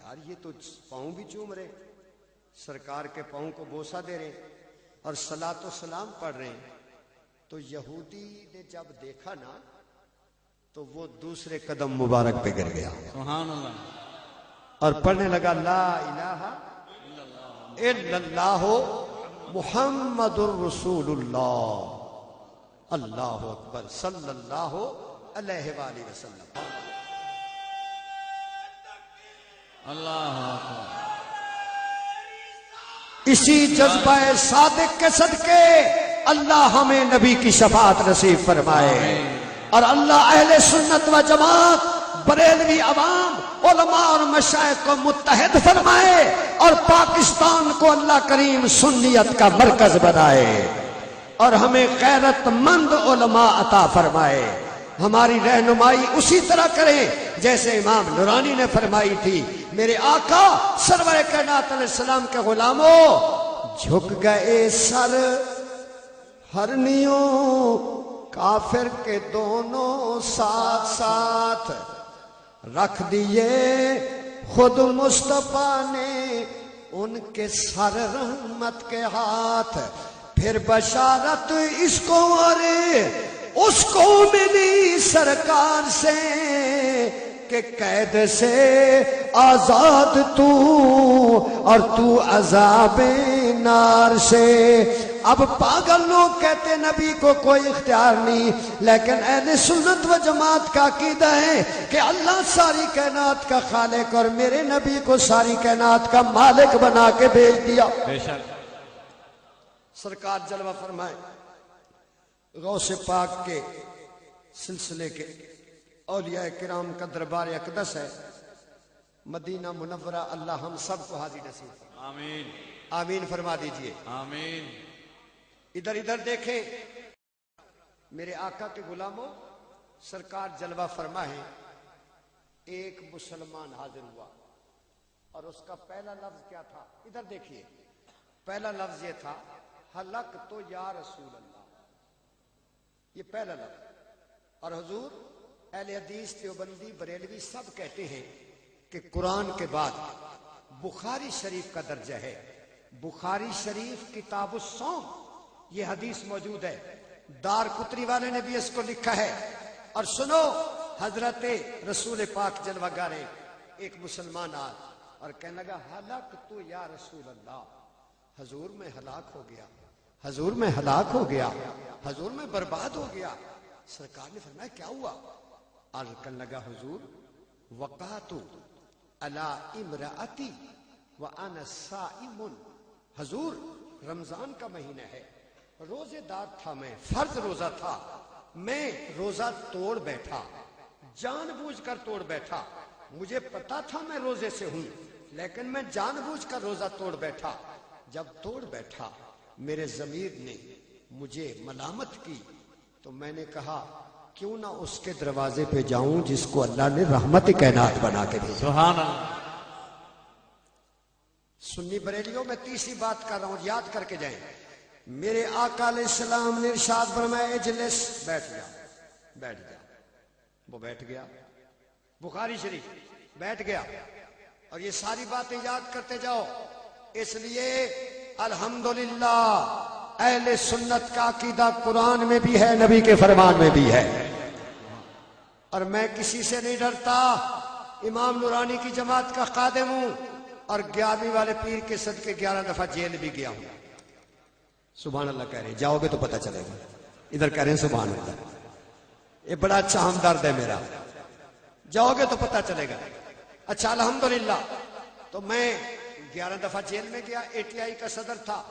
یار یہ تو پاؤں بھی چوم رہے، سرکار کے پاؤں کو بوسہ دے رہے اور صلاۃ و سلام پڑھ رہے ہیں. تو یہودی نے جب دیکھا نا تو وہ دوسرے قدم مبارک پہ گر گیا سبحان اللہ اور پڑھنے لگا لا الہ الا اللہ محمد الرسول اللہ اللہ اکبر صلی اللہ علیہ وآلہ وسلم. اللہ اکبر. اسی جذبہ صادق کے صدقے اللہ ہمیں نبی کی شفاعت نصیب فرمائے اور اللہ اہل سنت و جماعت بریلوی عوام علماء اور مشائخ کو متحد فرمائے اور پاکستان کو اللہ کریم سنیت کا مرکز بنائے اور ہمیں غیرت مند علماء عطا فرمائے. ہماری رہنمائی اسی طرح کریں جیسے امام نورانی نے فرمائی تھی. میرے آقا سرور کائنات علیہ السلام کے غلاموں جھک گئے سر ہرنیوں کافر کے دونوں ساتھ ساتھ رکھ دیے خود مصطفیٰ نے ان کے سر رحمت کے ہاتھ. پھر بشارت اس کو اور اس کو ملی سرکار سے کہ قید سے آزاد تو اور تو عذاب نار سے. اب پاگل لوگ کہتے نبی کو کوئی اختیار نہیں، لیکن اہل سنت و جماعت کا عقیدہ ہے کہ اللہ ساری کائنات کا خالق اور میرے نبی کو ساری کائنات کا مالک بنا کے بھیج دیا. بے شک سرکار جلوہ فرمائے. غوث پاک کے سلسلے کے اولیاء کرام کا دربار اقدس ہے مدینہ منورہ. اللہ ہم سب کو حاضر نصیب آمین آمین فرما دیجئے. آمین. ادھر ادھر دیکھیں میرے آقا کے غلاموں، سرکار جلوہ فرمائے. ایک مسلمان حاضر ہوا اور اس کا پہلا لفظ کیا تھا؟ ادھر دیکھیے. پہلا لفظ یہ تھا حلق تو یا رسول اللہ. یہ پہلا لفظ. اور حضور اہل حدیث دیوبندی بریلوی سب کہتے ہیں کہ قرآن کے بعد بخاری شریف کا درجہ ہے. بخاری شریف کتاب الصوم یہ حدیث موجود ہے. دار قطری والے نے بھی اس کو لکھا ہے. اور سنو حضرت رسول پاک جلوہ گارے ایک مسلمان آج اور کہنے لگا حلق تو یا رسول اللہ. حضور میں ہلاک ہو گیا، حضور میں ہلاک ہو گیا، حضور میں برباد ہو گیا. سرکار نے فرمایا کیا ہوا؟ اور کہنے لگا حضور وقعت علی امرأتی وانا صائم. حضور رمضان کا مہینہ ہے، روزے دار تھا، میں فرض روزہ تھا، میں روزہ توڑ بیٹھا، جان بوجھ کر توڑ بیٹھا. مجھے پتا تھا میں روزے سے ہوں لیکن میں جان بوجھ کر روزہ توڑ بیٹھا. جب توڑ بیٹھا میرے ضمیر نے مجھے ملامت کی تو میں نے کہا کیوں نہ اس کے دروازے پہ جاؤں جس کو اللہ نے رحمت کائنات بنا کے بھیجا. سبحان اللہ. سنی بریلیوں میں تیسری بات کر رہا ہوں، یاد کر کے جائیں. میرے آقا علیہ السلام نے ارشاد فرمایا اجلس، بیٹھ جا بیٹھ جا. وہ بیٹھ گیا. بخاری شریف بیٹھ گیا. اور یہ ساری باتیں یاد کرتے جاؤ. اس لیے الحمدللہ اہل سنت کا عقیدہ قرآن میں بھی ہے، نبی کے فرمان میں بھی ہے. اور میں کسی سے نہیں ڈرتا. امام نورانی کی جماعت کا خادم ہوں اور 11ویں والے پیر کے صدقے 11 دفعہ جیل بھی گیا ہوں. سبحان اللہ کہہ رہے ہیں، جاؤ گے تو پتہ چلے گا. ادھر کہہ رہے ہیں سبحان اللہ. یہ بڑا اچھا ہمدرد ہے میرا. جاؤ گے تو پتہ چلے گا. اچھا الحمدللہ. تو میں 11 دفعہ جیل میں گیا. ATI کا صدر تھا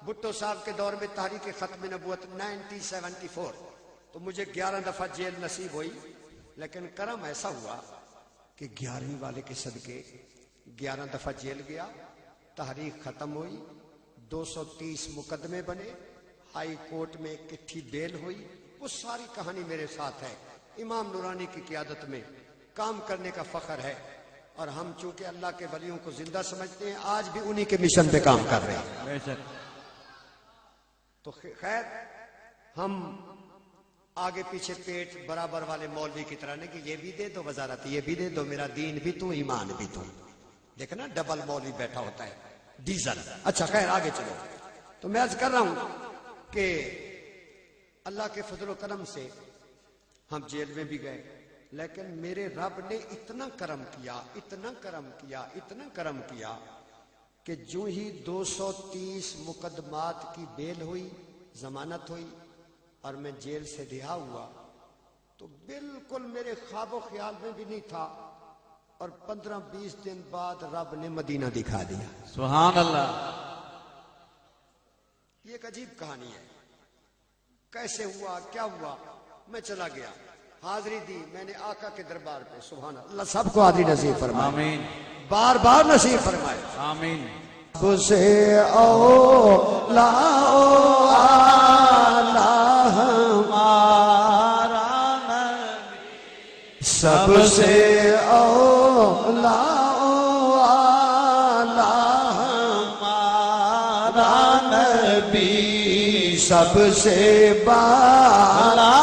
بھٹو صاحب کے دور میں تحریک ختم نبوت 1974. تو مجھے 11 دفعہ جیل نصیب ہوئی. لیکن کرم ایسا ہوا کہ 11ویں والے کے صدقے 11 دفعہ جیل گیا. تحریک ختم ہوئی. 230 مقدمے بنے. ہائی کورٹ میں اکٹھی بیل ہوئی. وہ ساری کہانی میرے ساتھ ہے. امام نورانی کی قیادت میں کام کرنے کا فخر ہے. اور ہم چونکہ اللہ کے ولیوں کو زندہ سمجھتے ہیں آج بھی انہی کے مشن پہ کام کر رہے ہیں. بے شک. تو خیر ہم آگے پیچھے پیٹ برابر والے مولوی کی طرح نہیں کہ یہ بھی دے دو وزارت، یہ بھی دے دو، میرا دین بھی تو ایمان بھی تو. دیکھنا ڈبل مولوی بیٹھا ہوتا ہے ڈیزل. اچھا خیر آگے چلو. تو میں عرض کر رہا ہوں کہ اللہ کے فضل و کرم سے ہم جیل میں بھی گئے، لیکن میرے رب نے اتنا کرم کیا، اتنا کرم کیا، اتنا کرم کیا کہ جو ہی 230 مقدمات کی بیل ہوئی، ضمانت ہوئی اور میں جیل سے رہا ہوا، تو بالکل میرے خواب و خیال میں بھی نہیں تھا، اور 15-20 دن بعد رب نے مدینہ دکھا دیا. سبحان اللہ. یہ ایک عجیب کہانی ہے. کیسے ہوا، کیا ہوا؟ میں چلا گیا، حاضری دی میں نے آقا کے دربار پہ. سبحان اللہ. سب کو حاضری نصیب فرمائے، آمین بار بار نصیب فرمائے. آمین. سب سے اولا ہمارا نبی، سب سے اولا ہمارا نبی، سب سے بالا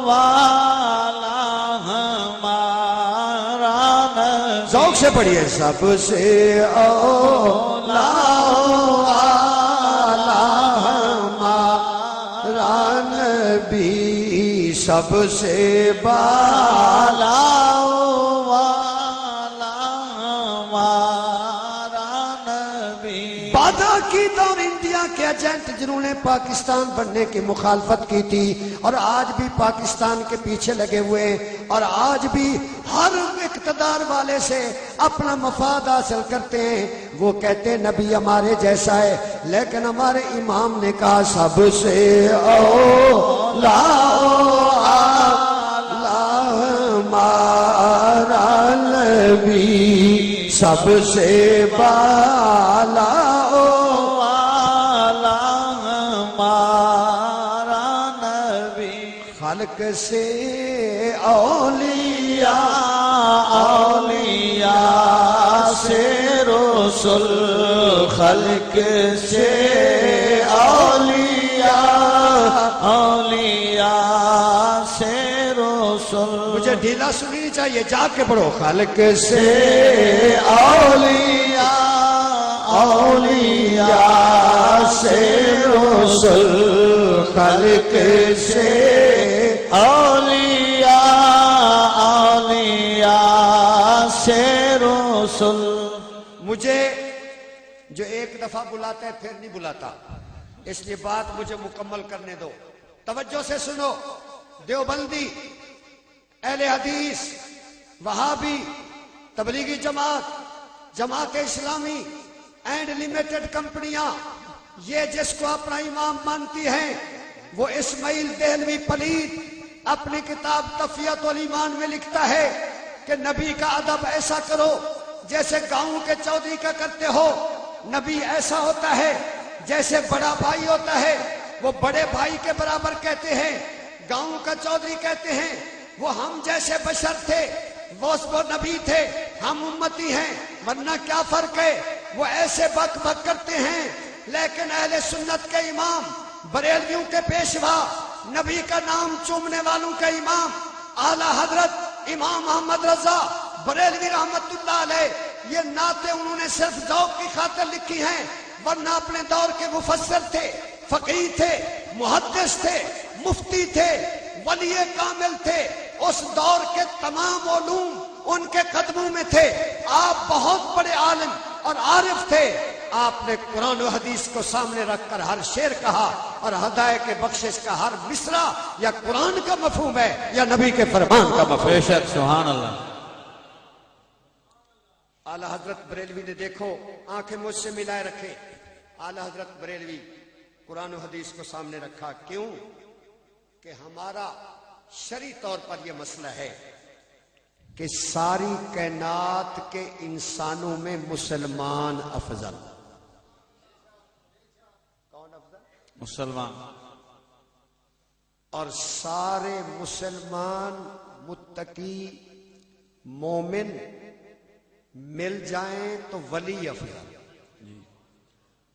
والا ہمارا نبی. ذوق سے پڑھیے. سب سے اولا ہمارا نبی، سب سے بالا والا ہمارا نبی. بادہ کی دور انڈیا کے ایجنٹ جنہوں نے پاکستان بننے کی مخالفت کی تھی، اور آج بھی پاکستان کے پیچھے لگے ہوئے ہیں، اور آج بھی ہر اقتدار والے سے اپنا مفاد حاصل کرتے ہیں. وہ کہتے ہیں نبی ہمارے جیسا ہے، لیکن ہمارے امام نے کہا سب سے اولا ہمارا نبی، سب سے بالا والا ہمارا نبی. خلق سے اولیاء، اولیاء سے رسول، خلق سے اولیاء، اولیاء سے رسول. مجھے ڈھیلا سنی نہیں چاہیے، جا کے پڑھو. خلق سے اولیاء، اولیاء سے رسول، خلق سے اولیاء، اولیاء سے رسول. مجھے جو ایک دفعہ بلاتا ہے پھر نہیں بلاتا، اس لیے بات مجھے مکمل کرنے دو. توجہ سے سنو. دیوبندی، اہل حدیث، وہابی، تبلیغی جماعت، جماعت اسلامی اینڈ لمیٹڈ کمپنیاں، یہ جس کو اپنا امام مانتی ہیں، وہ اسماعیل دہلوی پلید اپنی کتاب تفیت الایمان میں لکھتا ہے کہ نبی کا ادب ایسا کرو جیسے گاؤں کے چودھری کا کرتے ہو. نبی ایسا ہوتا ہے جیسے بڑا بھائی ہوتا ہے، وہ بڑے بھائی کے برابر کہتے ہیں. گاؤں کا چودھری کہتے ہیں وہ ہم جیسے بشر تھے، وہ نبی تھے، ہم امتی ہیں، ورنہ کیا فرق ہے. وہ ایسے بک بک کرتے ہیں، لیکن اہل سنت کے امام، بریلویوں کے پیشوا، نبی کا نام چومنے والوں کے امام اعلی حضرت امام محمد رضا بریلوی رحمت اللہ علیہ، یہ نعتیں انہوں نے صرف ذوق کی خاطر لکھی ہیں، ورنہ اپنے دور کے مفسر تھے، فقیہ تھے، محدث تھے، مفتی تھے، ولی کامل تھے. اس دور کے تمام علوم ان کے قدموں میں تھے. آپ بہت بڑے عالم اور عارف تھے. آپ نے قرآن و حدیث کو سامنے رکھ کر ہر شعر کہا، اور ہدایت کے بخشش کا ہر مصرع یا قرآن کا مفہوم ہے یا نبی کے فرمان کا مفہوم. بے شک. سبحان اللہ. اعلی حضرت بریلوی نے دیکھو، آنکھیں مجھ سے ملائے رکھے. اعلی حضرت بریلوی قرآن و حدیث کو سامنے رکھا. کیوں؟ کہ ہمارا شرعی طور پر یہ مسئلہ ہے کہ ساری کائنات کے انسانوں میں مسلمان افضل. کون افضل؟ مسلمان. اور سارے مسلمان متقی مومن مل جائیں تو ولی افضل.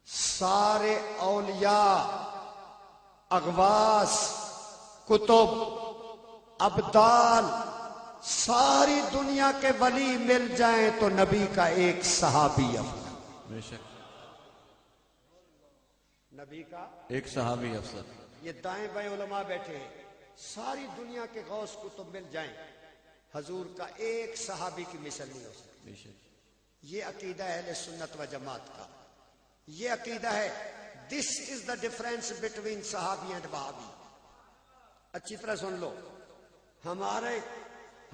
سارے اولیاء، اغواس، کتب، ابدال، ساری دنیا کے ولی مل جائیں تو نبی کا ایک صحابی افضل. بے شک نبی کا ایک صحابی افضل. یہ دائیں بائیں علماء بیٹھے ہیں، ساری دنیا کے غوث کتب مل جائیں، حضور کا ایک صحابی کی مثل نہیں ہو سکتی. بے شک یہ عقیدہ ہے اہل سنت و جماعت کا. یہ عقیدہ ہے دس از دا ڈفرینس بٹوین صحابی اینڈ وہابی. اچھی طرح سن لو،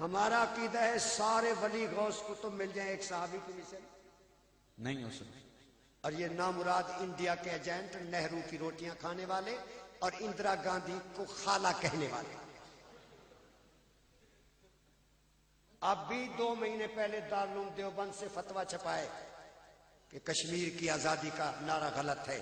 ہمارا عقیدہ ہے سارے ولی غوث کتب مل جائیں ایک صحابی کی مثل نہیں ہو سکتی. اور یہ نامراد انڈیا کے ایجنٹ، نہرو کی روٹیاں کھانے والے اور اندرا گاندھی کو خالہ کہنے والے. اب بھی 2 مہینے پہلے دارالعلوم دیوبند سے فتویٰ چھپائے کہ کشمیر کی آزادی کا نعرہ غلط ہے.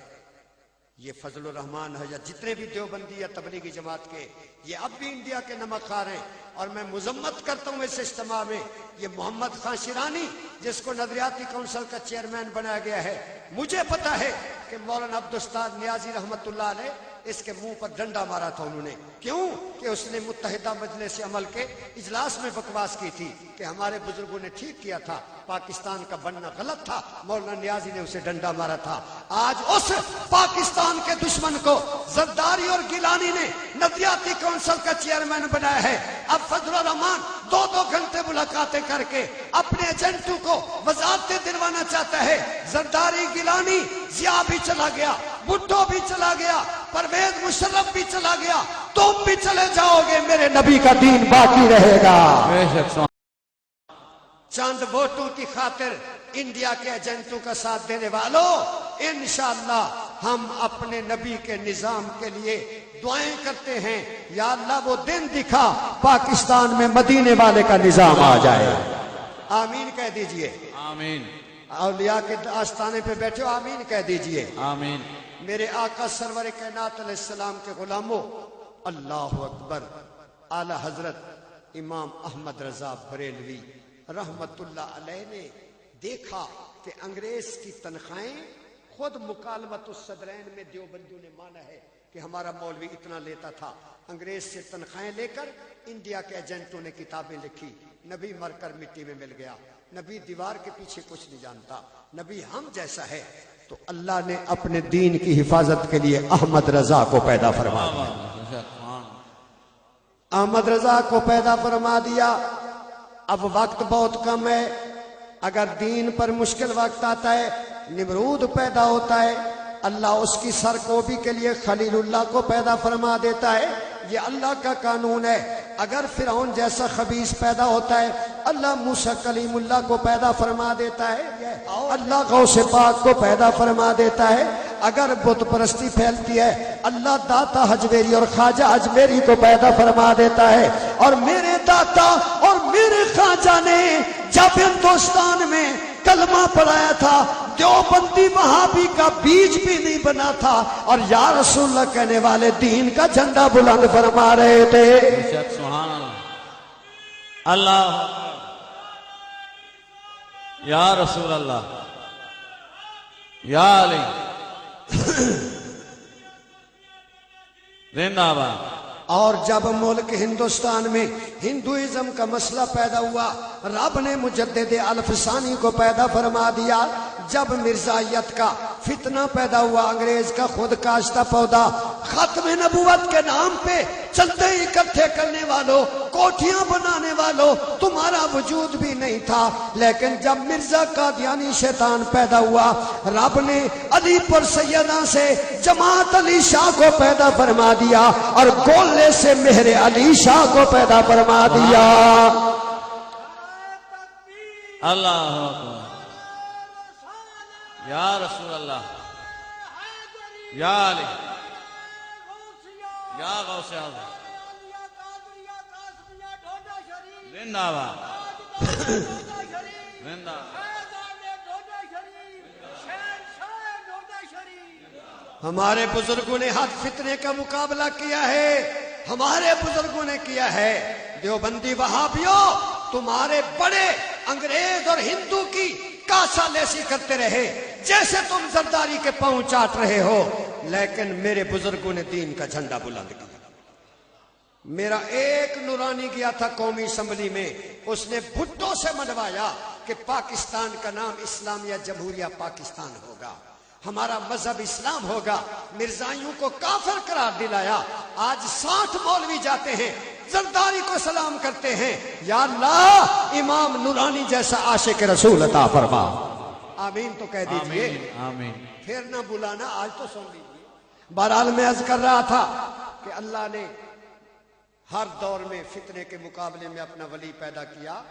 یہ فضل الرحمان ہے یا جتنے بھی دیوبندی یا تبلیغی جماعت کے، یہ اب بھی انڈیا کے نمک خار ہیں. اور میں مذمت کرتا ہوں اس اجتماع میں یہ محمد خان شیرانی جس کو نظریاتی کونسل کا چیئرمین بنایا گیا ہے. مجھے پتا ہے کہ مولانا عبدالاستاد نیازی رحمت اللہ علیہ اس کے منہ پر ڈنڈا مارا تھا انہوں نے. کیوں؟ کہ اس نے متحدہ مجلس عمل کے اجلاس میں بکواس کی تھی کہ ہمارے بزرگوں نے ٹھیک کیا تھا، پاکستان کا بننا غلط تھا. مولانا نیازی نے اسے ڈنڈا مارا تھا. آج اس پاکستان کے دشمن کو زرداری اور گیلانی نے نظریاتی کونسل کا چیئرمین بنایا ہے. اب فضل الرحمان 2 گھنٹے ملاقاتیں کر کے اپنے ایجنٹوں کو وزارتیں دلوانا چاہتا ہے. زرداری، گیلانی، ضیاء بھی چلا گیا، بھٹو بھی چلا گیا، پرویز مشرف بھی چلا گیا، تم بھی چلے جاؤ گے، میرے نبی کا دین باقی رہے گا. بے شک چند ووٹوں کی خاطر انڈیا کے ایجنٹوں کا ساتھ دینے والوں، انشاءاللہ ہم اپنے نبی کے نظام کے لیے دعائیں کرتے ہیں. یا اللہ وہ دن دکھا پاکستان میں مدینے والے کا نظام آ جائے. آمین کہہ دیجئے. آمین. اولیاء کے آستانے پہ بیٹھے ہو، آمین کہہ دیجئے. آمین. میرے آقا سرور کائنات علیہ السلام کے غلاموں، اللہ اکبر. اعلی حضرت امام احمد رضا بریلوی رحمت اللہ علیہ نے دیکھا کہ انگریز کی تنخواہیں، خود مکالمت الصدرین میں دیوبندیوں نے مانا ہے کہ ہمارا مولوی اتنا لیتا تھا. انگریز سے تنخواہیں لے کر انڈیا کے ایجنٹوں نے کتابیں لکھی. نبی مر کر مٹی میں مل گیا. نبی دیوار کے پیچھے کچھ نہیں جانتا. نبی ہم جیسا ہے. تو اللہ نے اپنے دین کی حفاظت کے لیے احمد رضا کو پیدا فرما دیا. احمد رضا کو پیدا فرما دیا. اب وقت بہت کم ہے. اگر دین پر مشکل وقت آتا ہے، نمرود پیدا ہوتا ہے، اللہ اس کی سرکوبی کے لیے خلیل اللہ کو پیدا فرما دیتا ہے. یہ اللہ کا قانون ہے. اگر فرعون جیسا خبیث پیدا ہوتا ہے، اللہ موسیٰ کلیم اللہ کو پیدا فرما دیتا ہے. اللہ غوث پاک کو پیدا فرما دیتا ہے. اگر بت پرستی پھیلتی ہے، اللہ داتا حجویری اور خواجہ اجمیری کو پیدا فرما دیتا ہے. اور میرے داتا اور میرے خواجہ نے جب ہندوستان میں کلمہ پڑھایا تھا، دیوبندی وہابی کا بیج بھی نہیں بنا تھا، اور یا رسول اللہ کہنے والے دین کا جھنڈا بلند فرما رہے تھے. سبحان اللہ. اللہ یا رسول اللہ، یا علی زندہ باد. اور جب ملک ہندوستان میں ہندوازم کا مسئلہ پیدا ہوا، رب نے مجدد الفسانی کو پیدا فرما دیا. جب مرزائیت کا فتنہ پیدا ہوا، انگریز کا خود کاشتہ پودا، ختم نبوت کے نام پہ چندے اکٹھے کرنے والوں، کوٹھیاں بنانے والوں، تمہارا وجود بھی نہیں تھا. لیکن جب مرزا قادیانی شیطان پیدا ہوا، رب نے علی پر سیدہ سے جماعت علی شاہ کو پیدا فرما دیا، اور گولے سے مہر علی شاہ کو پیدا فرما دیا. اللہ اکبر. یا رسول اللہ، یا علی، یا غوث اعظم زندہ باد. زندہ. ہمارے بزرگوں نے ہر فتنے کا مقابلہ کیا ہے. ہمارے بزرگوں نے کیا ہے. دیوبندی وہابیوں، تمہارے بڑے انگریز اور ہندو کی کاسا لیسی کرتے رہے، جیسے تم زرداری کے پاؤں چاٹ رہے ہو، لیکن میرے بزرگوں نے دین کا جھنڈا بلند کیا. میرا ایک نورانی گیا تھا قومی اسمبلی میں، اس نے بھٹو سے منوایا کہ پاکستان کا نام اسلامیہ جمہوریہ پاکستان ہوگا، ہمارا مذہب اسلام ہوگا، مرزائیوں کو کافر قرار دلایا۔ آج 60 مولوی جاتے ہیں زرداری کو سلام کرتے ہیں، یا اللہ امام نورانی جیسا عاشق رسول عطا فرما، آمین تو کہہ دیجئے، آمین۔ پھر نہ بلانا، آج تو سن لیجیے۔ بہرحال میں عرض کر رہا تھا کہ اللہ نے ہر دور میں فتنے کے مقابلے میں اپنا ولی پیدا کیا،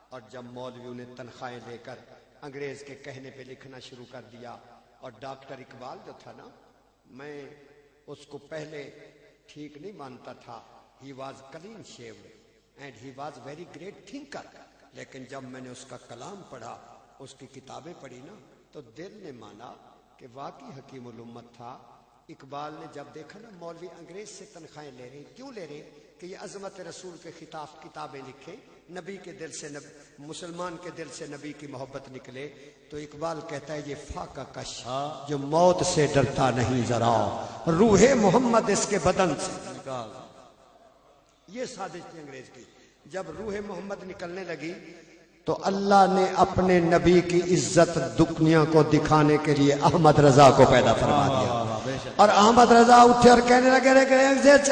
اور جب مولویوں نے تنخواہیں لے کر انگریز کے کہنے پہ لکھنا شروع کر دیا، اور ڈاکٹر اقبال جو تھا نا، میں اس کو پہلے ٹھیک نہیں مانتا تھا، he was clean shaved and he was very great thinker, لیکن جب میں نے اس کا کلام پڑھا، اس کی کتابیں پڑھی نا، تو دل نے مانا کہ واقعی حکیم الامت تھا۔ اقبال نے جب دیکھا نا مولوی انگریز سے تنخواہیں لے رہے، کیوں لے رہے؟ کہ یہ عظمت رسول کے خطاب کتابیں لکھیں، نبی کے دل سے مسلمان کے دل سے نبی کی محبت نکلے، تو اقبال کہتا ہے یہ فاقہ کش جو موت سے ڈرتا نہیں ذرا، روح محمد اس کے بدن سے نکال۔ یہ سازش تھی انگریز کی۔ جب روح محمد نکلنے لگی تو اللہ نے اپنے نبی کی عزت دنیا کو دکھانے کے لیے احمد رضا کو پیدا فرما دیا، اور احمد رضا اٹھے اور کہنے لگے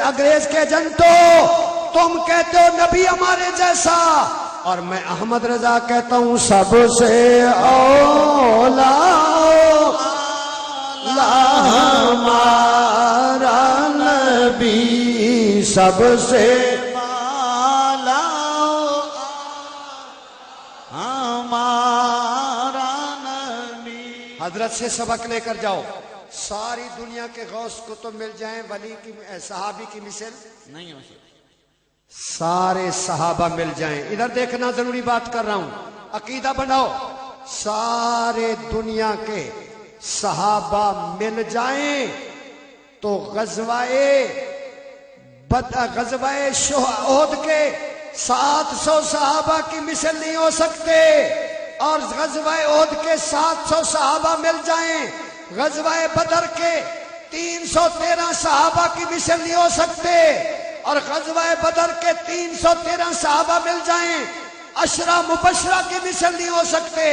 انگریز کے ایجنٹو، تم کہتے ہو نبی ہمارے جیسا، اور میں احمد رضا کہتا ہوں سب سے اولا ہمارا نبی، سب سے حضرت سے سبق لے کر جاؤ، ساری دنیا کے غوث کو تو مل جائیں، ولی کی صحابی کی مثل نہیں ہو سکتی، سارے صحابہ مل جائیں۔ ادھر دیکھنا ضروری بات کر رہا ہوں، عقیدہ بناؤ، سارے دنیا کے صحابہ مل جائیں تو غزوہ احد کے 700 صحابہ کی مثل نہیں ہو سکتے، اور غزوہ احد کے 700 صحابہ مل جائیں، غزوہ بدر کے 313 صحابہ کی مثل نہیں ہو سکتے، اور غزوہ بدر کے 313 صحابہ مل جائیں، عشرہ مبشرہ کی مثل نہیں ہو سکتے،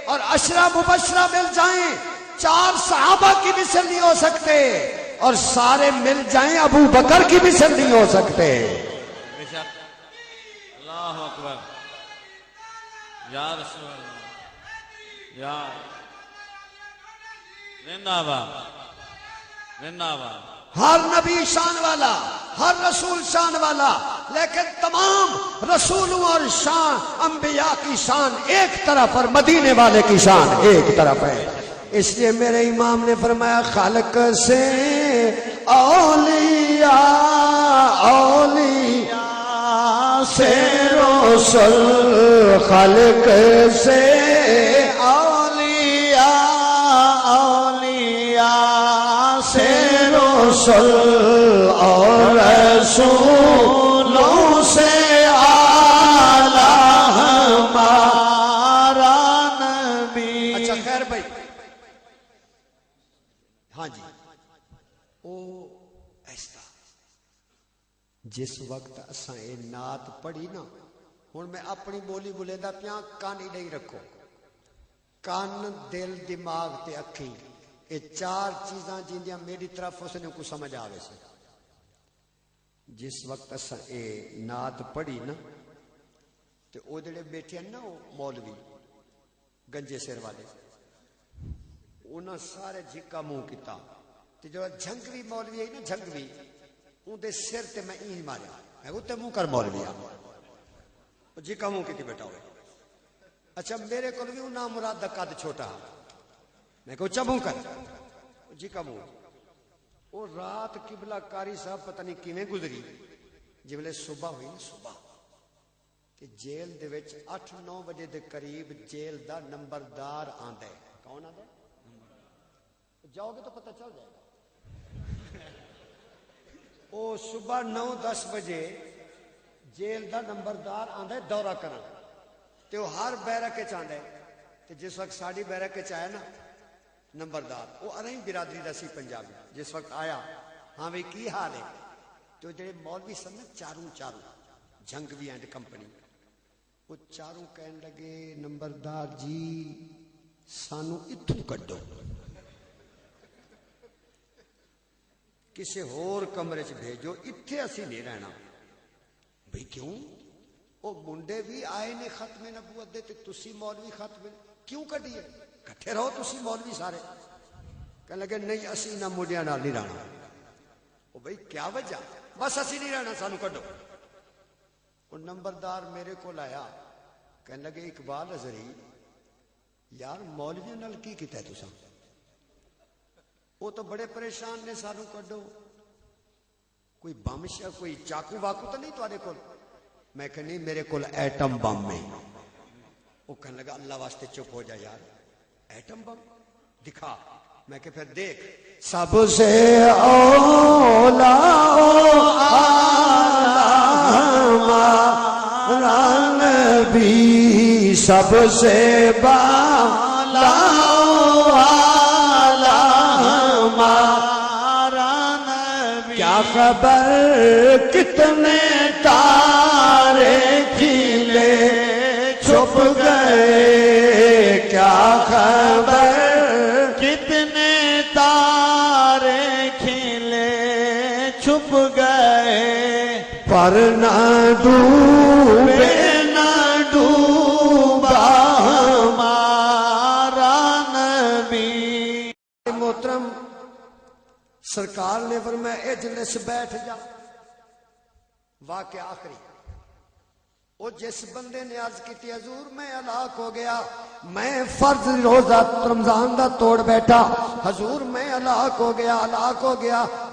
اور عشرہ مبشرہ مل جائیں، 4 صحابہ کی مثل نہیں ہو سکتے، اور سارے مل جائیں ابو بکر کی مثل نہیں ہو سکتے۔ اللہ اکبر، یا رسول اللہ، یا زندہ باد، زندہ باد۔ ہر نبی شان والا، ہر رسول شان والا، لیکن تمام رسولوں اور شان انبیاء کی شان ایک طرف، اور مدینے والے کی شان ایک طرف ہے۔ اس لیے میرے امام نے فرمایا خالق سے اولیاء، اولیاء سے رسول، خالق سے اولیاء، اولیاء سے رسول، اور رسولوں سے اعلیٰ ہمارا نبی۔ اچھا خیر بھائی، ہاں جی، او ایسا جس وقت اساں اے نعت پڑھی نا، ہن میں اپنی بولی بولیندہ پیاں، کان ہی نہیں رکھو، کان، دل، دماغ تے اکھی، یہ 4 چیزاں جیندیاں میری طرف اس نے کو سمجھ آوے سے۔ جس وقت اساں اے نعت پڑھی نا، تے او جڑے بیٹھے ہیں نا وہ مولوی گنجے سر والے، انہاں سارے جھکا منہ کیتا، تے جو جھنگوی مولوی ہے نا، جھنگوی، ان دے سر تے میں این ماریا، میں وہ تے منہ کر مولوی آ، جھکا منہ کیتی بیٹھا ہوئے۔ اچھا میرے کو بھی نام مراد دا قد چھوٹا، میں کہو چبوں کر جی کا منہ۔ وہ رات قبلہ کاری صاحب پتہ نہیں کیویں گزری، جبلے صبح ہوئی نا، صبح کہ جیل دے وچ 8-9 بجے دے قریب جیل دا نمبردار آندا ہے۔ کون آندا ہے؟ جاؤ گے تو پتہ چل جائے گا۔ وہ صبح 9-10 بجے جیل دا نمبردار آندا ہے دورہ کرن، تے وہ ہر بیرک وچ آندا ہے، تے جس وقت ساڈی بیرک وچ آیا نا نمبردار، وہ ارہیں برادری دا سی پنجابی، جس وقت آیا، ہاں بھئی کی حال ہے؟ تو جڑے مولوی سن نا چاروں جنگوی اینڈ کمپنی، وہ چاروں کہن لگے نمبردار جی سانو اتھوں کڈو، کسے ہور کمرے چ بھیجو، اتھے اسی نہیں رہنا۔ بھئی کیوں؟ وہ منڈے بھی آئے نے ختم نبوت دے تے تسی مولوی ختم کیوں کڈیے؟ کٹھے رہو تسی مولوی سارے۔ کہنے لگے نہیں اسی نہ منڈیاں نال نہیں رہنا۔ وہ بھئی کیا وجہ؟ بس اسی نہیں رہنا، سانو کڈو۔ وہ نمبردار میرے کو آیا، کہنے لگے اقبال ازری یار مولویوں نال کی کیتا ہے تساں؟ وہ تو بڑے پریشان نے، سانو کڈو۔ کوئی بم کوئی چاقو واقو تو نہیں تھوڑے کول؟ میں کہ نہیں میرے کول ایٹم بم میں۔ وہ کہنے لگا اللہ واسطے چپ ہو جا یار، ایٹم بم دکھا۔ میں کہ پھر دیکھ، سب سے اولا نبی، سب سے بالا کیا خبر کتنے تارے کھلے چھپ گئے، کیا خبر کتنے تارے کھلے چھپ گئے، پر نہ ڈوبے نہ ڈوبا ہمارا نبی۔ محترم سرکار نے فرمایا اجلس بیٹھ جا۔ واقعہ آخری، وہ جس بندے نے عرض کی حضور میں ہلاک ہو گیا، میں فرض روزہ رمضان دا توڑ بیٹھا، حضور میں ہلاک ہو گیا۔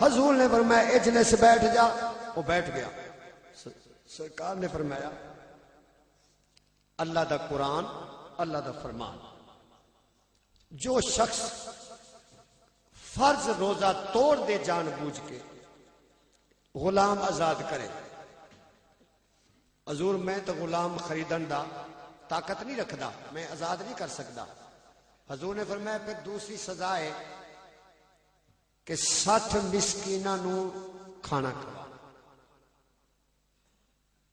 حضور نے فرمایا اجلس بیٹھ جا، وہ بیٹھ گیا۔ سرکار نے فرمایا اللہ دا قرآن، اللہ دا فرمان، جو شخص فرض روزہ توڑ دے جان بوجھ کے، غلام آزاد کرے۔ حضور میں تو غلام خریدن دا طاقت نہیں رکھدا، میں آزاد نہیں کر سکتا۔ حضور نے فرمایا پھر دوسری سزا ہے کہ 60 مسکیناں نو کھانا کھوا۔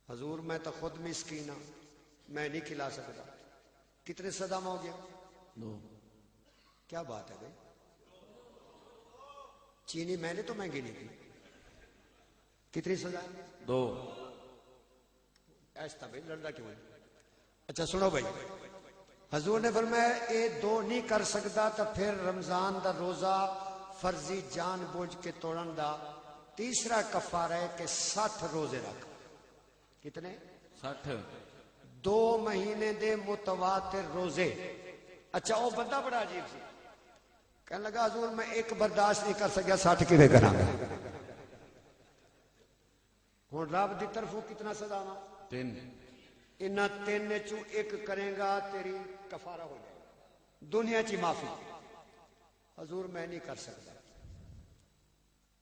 حضور میں تو خود مسکین ہوں، میں نہیں کھلا سکتا۔ کتنے صدام ہو گیا؟ 2۔ کیا بات ہے بھائی؟ چینی میں نے تو مہنگی نہیں کی۔ کتنی سزا؟ 2۔ ایسا بھائی لڑنا کیوں ہے؟ اچھا سنو بھائی، حضور نے فرمایا اے 2 نہیں کر سکتا تو پھر رمضان دا روزہ فرضی جان بوجھ کے توڑن دا تیسرا کفارہ ہے کہ 60 روزے رکھ۔ کتنے؟ 60۔ 2 مہینے دے متواتر روزے۔ اچھا وہ بندہ بڑا عجیب سی، کہنے لگا حضور میں ایک برداشت نہیں کر سکیا، 60 کیویں کراں گا؟ ہن رب دی طرفوں کتنا سزا وا؟ 3۔ انہاں 3 چوں ایک کرے گا تیری کفارہ ہو جائے گا، دنیا چی معافی۔ حضور میں نہیں کر سکتا۔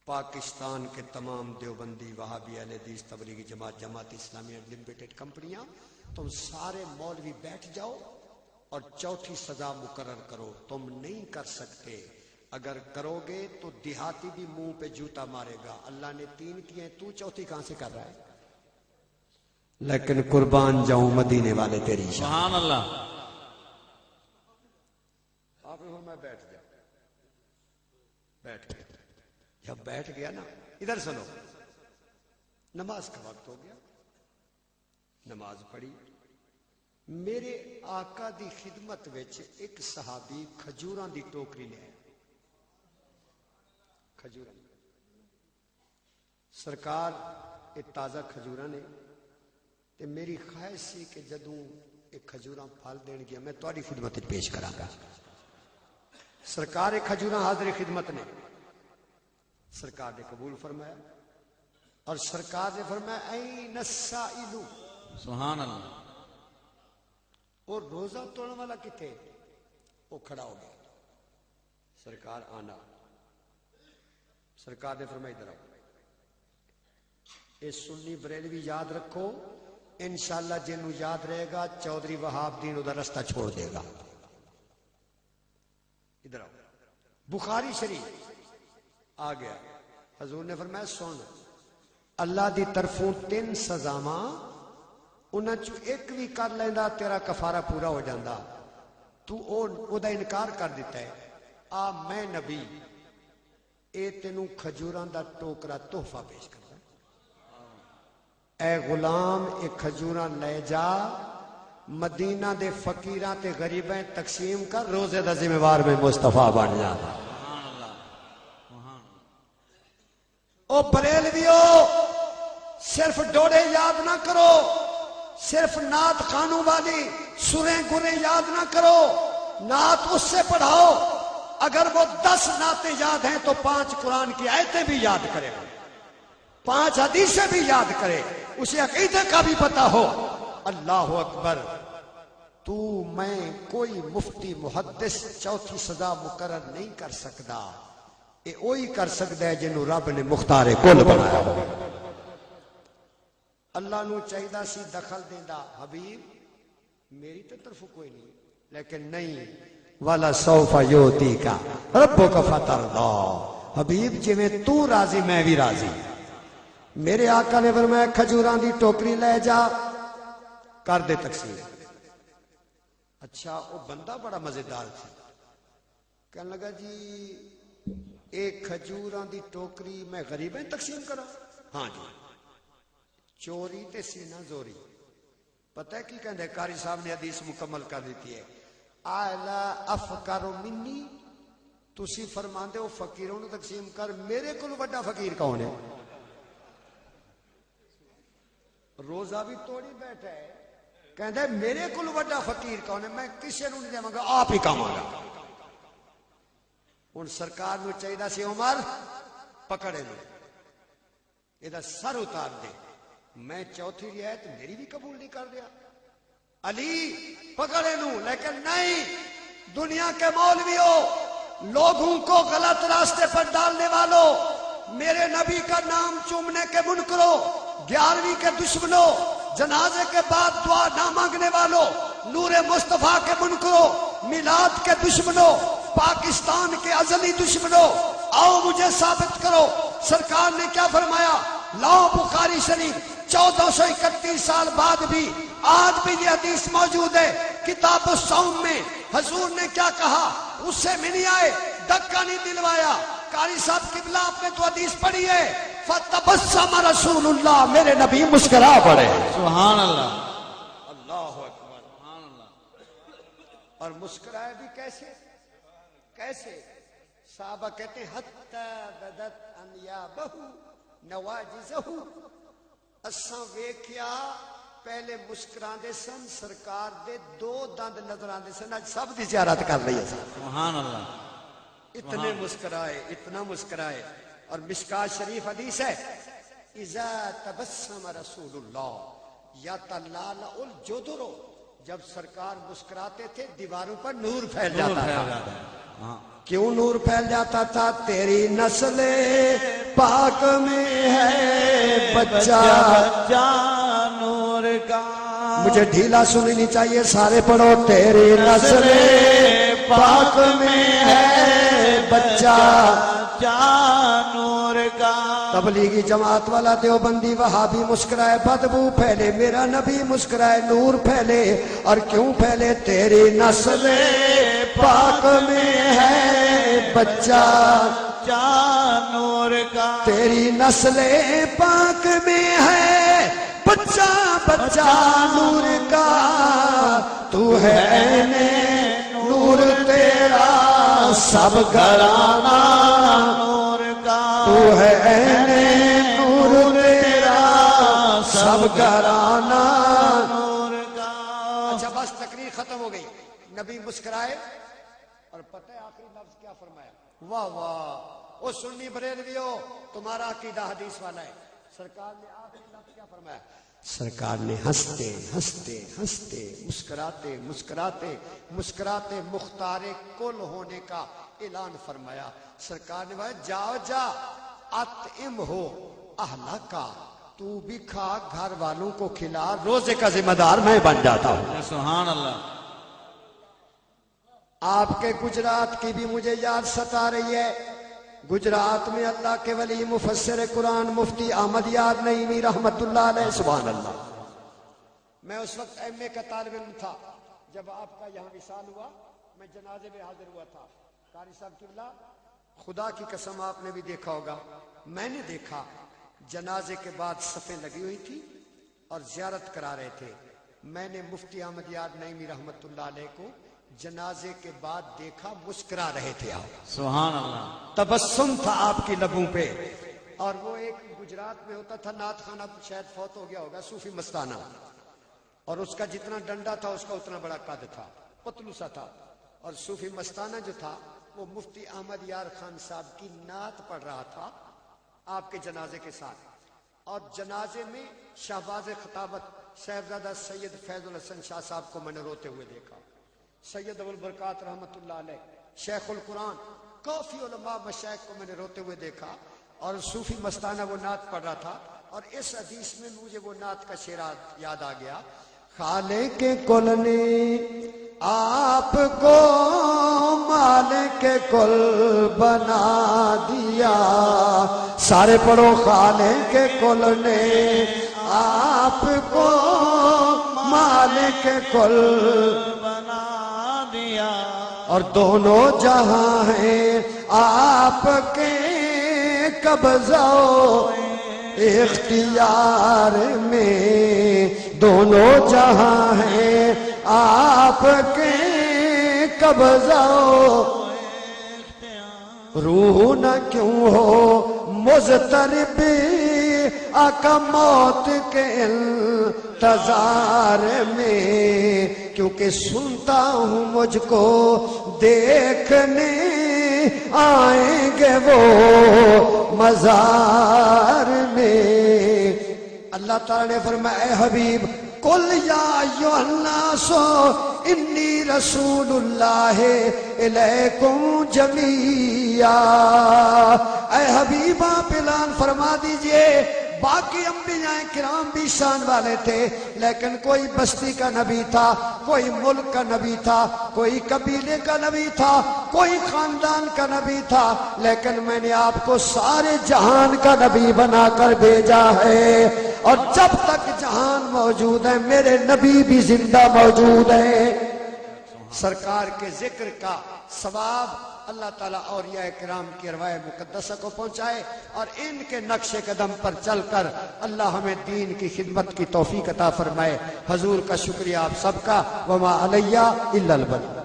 پاکستان کے تمام دیوبندی، وہابی، اہل حدیث، تبلیغی جماعت، جماعت اسلامی لمیٹڈ کمپنیاں، تم سارے مولوی بیٹھ جاؤ اور چوتھی سزا مقرر کرو۔ تم نہیں کر سکتے، اگر کرو گے تو دیہاتی بھی منہ پہ جوتا مارے گا۔ اللہ نے 3 کیے، تو چوتھی کہاں سے کر رہا ہے؟ لیکن قربان جاؤں مدینے والے تیری شان۔ سبحان اللہ۔ آپ نے میں بیٹھ گیا، بیٹھ گیا۔ جب بیٹھ گیا نا، ادھر سنو، نماز کا وقت ہو گیا، نماز پڑھی۔ میرے آقا دی خدمت وچ ایک صحابی کھجوراں دی ٹوکری لے آیا۔ کھجوراں سرکار یہ تازہ کھجوراں نے، تے میری خواہش سی کہ جدوں ایک کھجوراں پھل دین گیا میں تہاڈی خدمت وچ پیش کراں گا۔ سرکار ایک کھجوراں حاضر خدمت نے، سرکار نے قبول فرمایا، اور سرکار نے فرمایا این السائل، سبحان اللہ۔ اور روزہ توڑنے والا کتے؟ وہ کھڑا ہو گیا۔ سرکار آنا، سرکار نے فرمایا ادھر آؤ، اے سنی بریلوی یاد رکھو، انشاءاللہ جنوں یاد رہے گا چودھری وہاب دین ادھر رستہ چھوڑ دے گا۔ ادھر آؤ، بخاری شریف آ گیا۔ حضور نے فرمایا سن، اللہ دی طرفوں 3 سزاواں انہاں چوں ایک بھی کر لیندا تیرا کفارہ پورا ہو جاندا. تو او دا انکار کر دیتا ہے. آ میں نبی اے تینوں کھجوراں دا ٹوکرا تحفہ پیش کردا. اے غلام اے کھجوراں لے جا مدینہ دے فقیراں تے غریباں تقسیم کر, روزے دا ذمہ وار میں مصطفیٰ بن جا. او بریلویو صرف ڈوڑے یاد نہ کرو, صرف نعت خانوں والی سریں گریں یاد نہ کرو, نعت اس سے پڑھاؤ. اگر وہ 10 نعتیں یاد ہیں تو 5 قرآن کی آیتیں بھی یاد کرے, 5 حدیثیں بھی یاد کرے, اسے عقیدے کا بھی پتہ ہو. اللہ اکبر. تو میں کوئی مفتی محدث چوتھی سزا مقرر نہیں کر سکتا. یہ وہی کر سکتا ہے جنہوں رب نے مختار کل بنایا ہو. اللہ نو چاہیدہ سی دخل دیندا, حبیب میری تو طرف کوئی نہیں, لیکن نہیں. والا سوف یوتی کا ربو کا فترضا. حبیب جی میں تو راضی میں بھی راضی. میرے آقا نے فرمایا کھجوراں دی ٹوکری لے جا کر دے تقسیم. اچھا وہ بندہ بڑا مزیدار تھا, کہنے لگا جی ایک کھجوراں دی ٹوکری میں غریبیں تقسیم کرا. ہاں جی, چوری تے سینہ زوری. پتہ ہے کی کہندے قاری صاحب نے حدیث مکمل کر دیتی ہے. اعلی افقر منی, تسی فرماندے ہو فقیروں نے تقسیم کر, میرے کول بڑا فقیر کون ہے؟ روزہ بھی توڑی بیٹھا ہے, کہندے میرے کول بڑا فقیر کون ہے؟ میں کسے نوں نہیں دیواں گا, آپ ہی کماں گا. ہن سرکار نو چاہیدا سی عمر پکڑے نو ادا سر اتار دے. میں چوتھی رعایت میری بھی قبول نہیں کر دیا. علی پکڑے نو, لیکن نہیں. دنیا کے مولویوں, لوگوں کو غلط راستے پر ڈالنے والوں, میرے نبی کا نام چومنے کے منکروں, 11ویں کے دشمنوں, جنازے کے بعد دعا نہ مانگنے والوں, نور مصطفیٰ کے منکروں, میلاد کے دشمنوں, پاکستان کے ازلی دشمنوں, آؤ مجھے ثابت کرو سرکار نے کیا فرمایا. لاؤ بخاری شریف 1431 سال بعد بھی آج بھی یہ حدیث موجود ہے کتاب الصوم میں. حضور نے کیا کہا, اس سے میں نہیں آئے, دھکا نہیں دلوایا. قاری صاحب قبلہ آپ نے تو حدیث پڑھی ہے, فتبسم رسول اللہ, میرے نبی مسکرا پڑے. سبحان اللہ. اللہ اکبر. سبحان اللہ. اور مسکرائے بھی کیسے کیسے؟ صحابہ کہتے ہیں حتی بدت انیابہ نواجزہ, اساں ویکھیا پہلے مسکران دے سن, سرکار دے 2 دند نظر آندے سن, آج سب دی زیارت کر لئی ہے. سبحان اللہ. اتنے مسکرائے, اتنا مسکرائے. اور مشکات شریف حدیث ہے, اذا تبسم رسول اللہ یتلالأ الجدر, جب سرکار مسکراتے تھے دیواروں پر نور پھیل جاتا تھا. کیوں نور پھیل جاتا تھا؟ تیری نسل پاک میں ہے بچہ نور کا. مجھے ڈھیلا سننی چاہیے, سارے پڑھو. تیری نسل پاک میں ہے بچہ نور کا. تبلیغی جماعت والا دیوبندی وہابی مسکرائے, بدبو پھیلے, میرا نبی مسکرائے, نور پھیلے. اور کیوں پھیلے؟ تیری نسل پاک میں ہے بچہ نور کا. تیری نسل پاک میں ہے بچہ بچہ نور کا. تو ہے عین نور تیرا سب گھرانہ نور کا. تو ہے عین نور تیرا سب گھرانہ نور کا. اچھا بس تقریر ختم ہو گئی. نبی مسکرائے اور پتہ ہے آخری لفظ کیا فرمایا؟ واہ واہ, او سنی بریلویو تمہارا عقیدہ حدیث والا ہے. سرکار نے آخری لفظ کیا فرمایا؟ سرکار نے ہنستے ہنستے ہنستے مسکراتے مسکراتے مسکراتے مختار کل ہونے کا اعلان فرمایا. سرکار نے فرمایا جاؤ جا اطعم ہو اہلہ کا, تو بھی کھا گھر والوں کو کھلا, روزے کا ذمہ دار میں بن جاتا ہوں. سبحان اللہ. آپ کے گجرات کی بھی مجھے یاد ستا رہی ہے. گجرات میں اللہ کے ولی مفسر قرآن مفتی احمد یار نعیمی رحمت اللہ علیہ، سبحان اللہ. میں اس وقت ایم اے کا طالب علم تھا جب آپ کا یہاں وصال ہوا. میں جنازے میں حاضر ہوا تھا. قاری صاحب قبلہ، خدا کی قسم آپ نے بھی دیکھا ہوگا، میں نے دیکھا جنازے کے بعد صفیں لگی ہوئی تھی اور زیارت کرا رہے تھے. میں نے مفتی احمد یار نعیمی رحمت اللہ علیہ کو جنازے کے بعد دیکھا، مسکرا رہے تھے آپ. سبحان اللہ. تبسم تھا آپ کی لبوں پہ. اور وہ ایک گجرات میں ہوتا تھا نعت خانہ، شاید فوت ہو گیا ہوگا، صوفی مستانہ، اور اس کا جتنا ڈنڈا تھا اس کا اتنا بڑا قد تھا، پتلو سا تھا. اور صوفی مستانہ جو تھا وہ مفتی احمد یار خان صاحب کی نعت پڑھ رہا تھا آپ کے جنازے کے ساتھ. اور جنازے میں شہباز خطابت صاحبزادہ سید فیض الحسن شاہ صاحب کو میں نے روتے ہوئے دیکھا. سید ابوالبرکات رحمت اللہ علیہ، شیخ القرآن، کافی علماء مشائخ کو میں نے روتے ہوئے دیکھا. اور صوفی مستانہ وہ نعت پڑھ رہا تھا. اور اس حدیث میں مجھے وہ نعت کا شعر یاد آ گیا. خالق کل نے آپ کو مالک کل بنا دیا. سارے پڑھو. خالق کل نے آپ کو مالک کل بنا دیا، اور دونوں جہاں ہیں آپ کے قبضہ و اختیار میں. دونوں جہاں ہیں آپ کے قبضہ و روح نہ کیوں ہو مضطرب آقا موت کے انتظار میں. کیونکہ سنتا ہوں مجھ کو دیکھنے آئیں گے وہ مزار میں. اللہ تعالیٰ نے فرمایا اے حبیب قل یا ایھا الناس انی رسول اللہ الیکم جمیعا. اے حبیب آپ اعلان فرما دیجئے باقی انبیاء کرام بھی شان والے تھے، لیکن کوئی بستی کا نبی تھا، کوئی ملک کا نبی تھا، کوئی قبیلے کا نبی تھا، کوئی خاندان کا نبی تھا، لیکن میں نے آپ کو سارے جہان کا نبی بنا کر بھیجا ہے. اور جب تک جہان موجود ہے میرے نبی بھی زندہ موجود ہیں. سرکار کے ذکر کا ثواب اللہ تعالیٰ اولیاء کرام کی ارواح مقدسہ کو پہنچائے، اور ان کے نقش قدم پر چل کر اللہ ہمیں دین کی خدمت کی توفیق عطا فرمائے. حضور کا شکریہ آپ سب کا. وما علیہ الا البلاغ.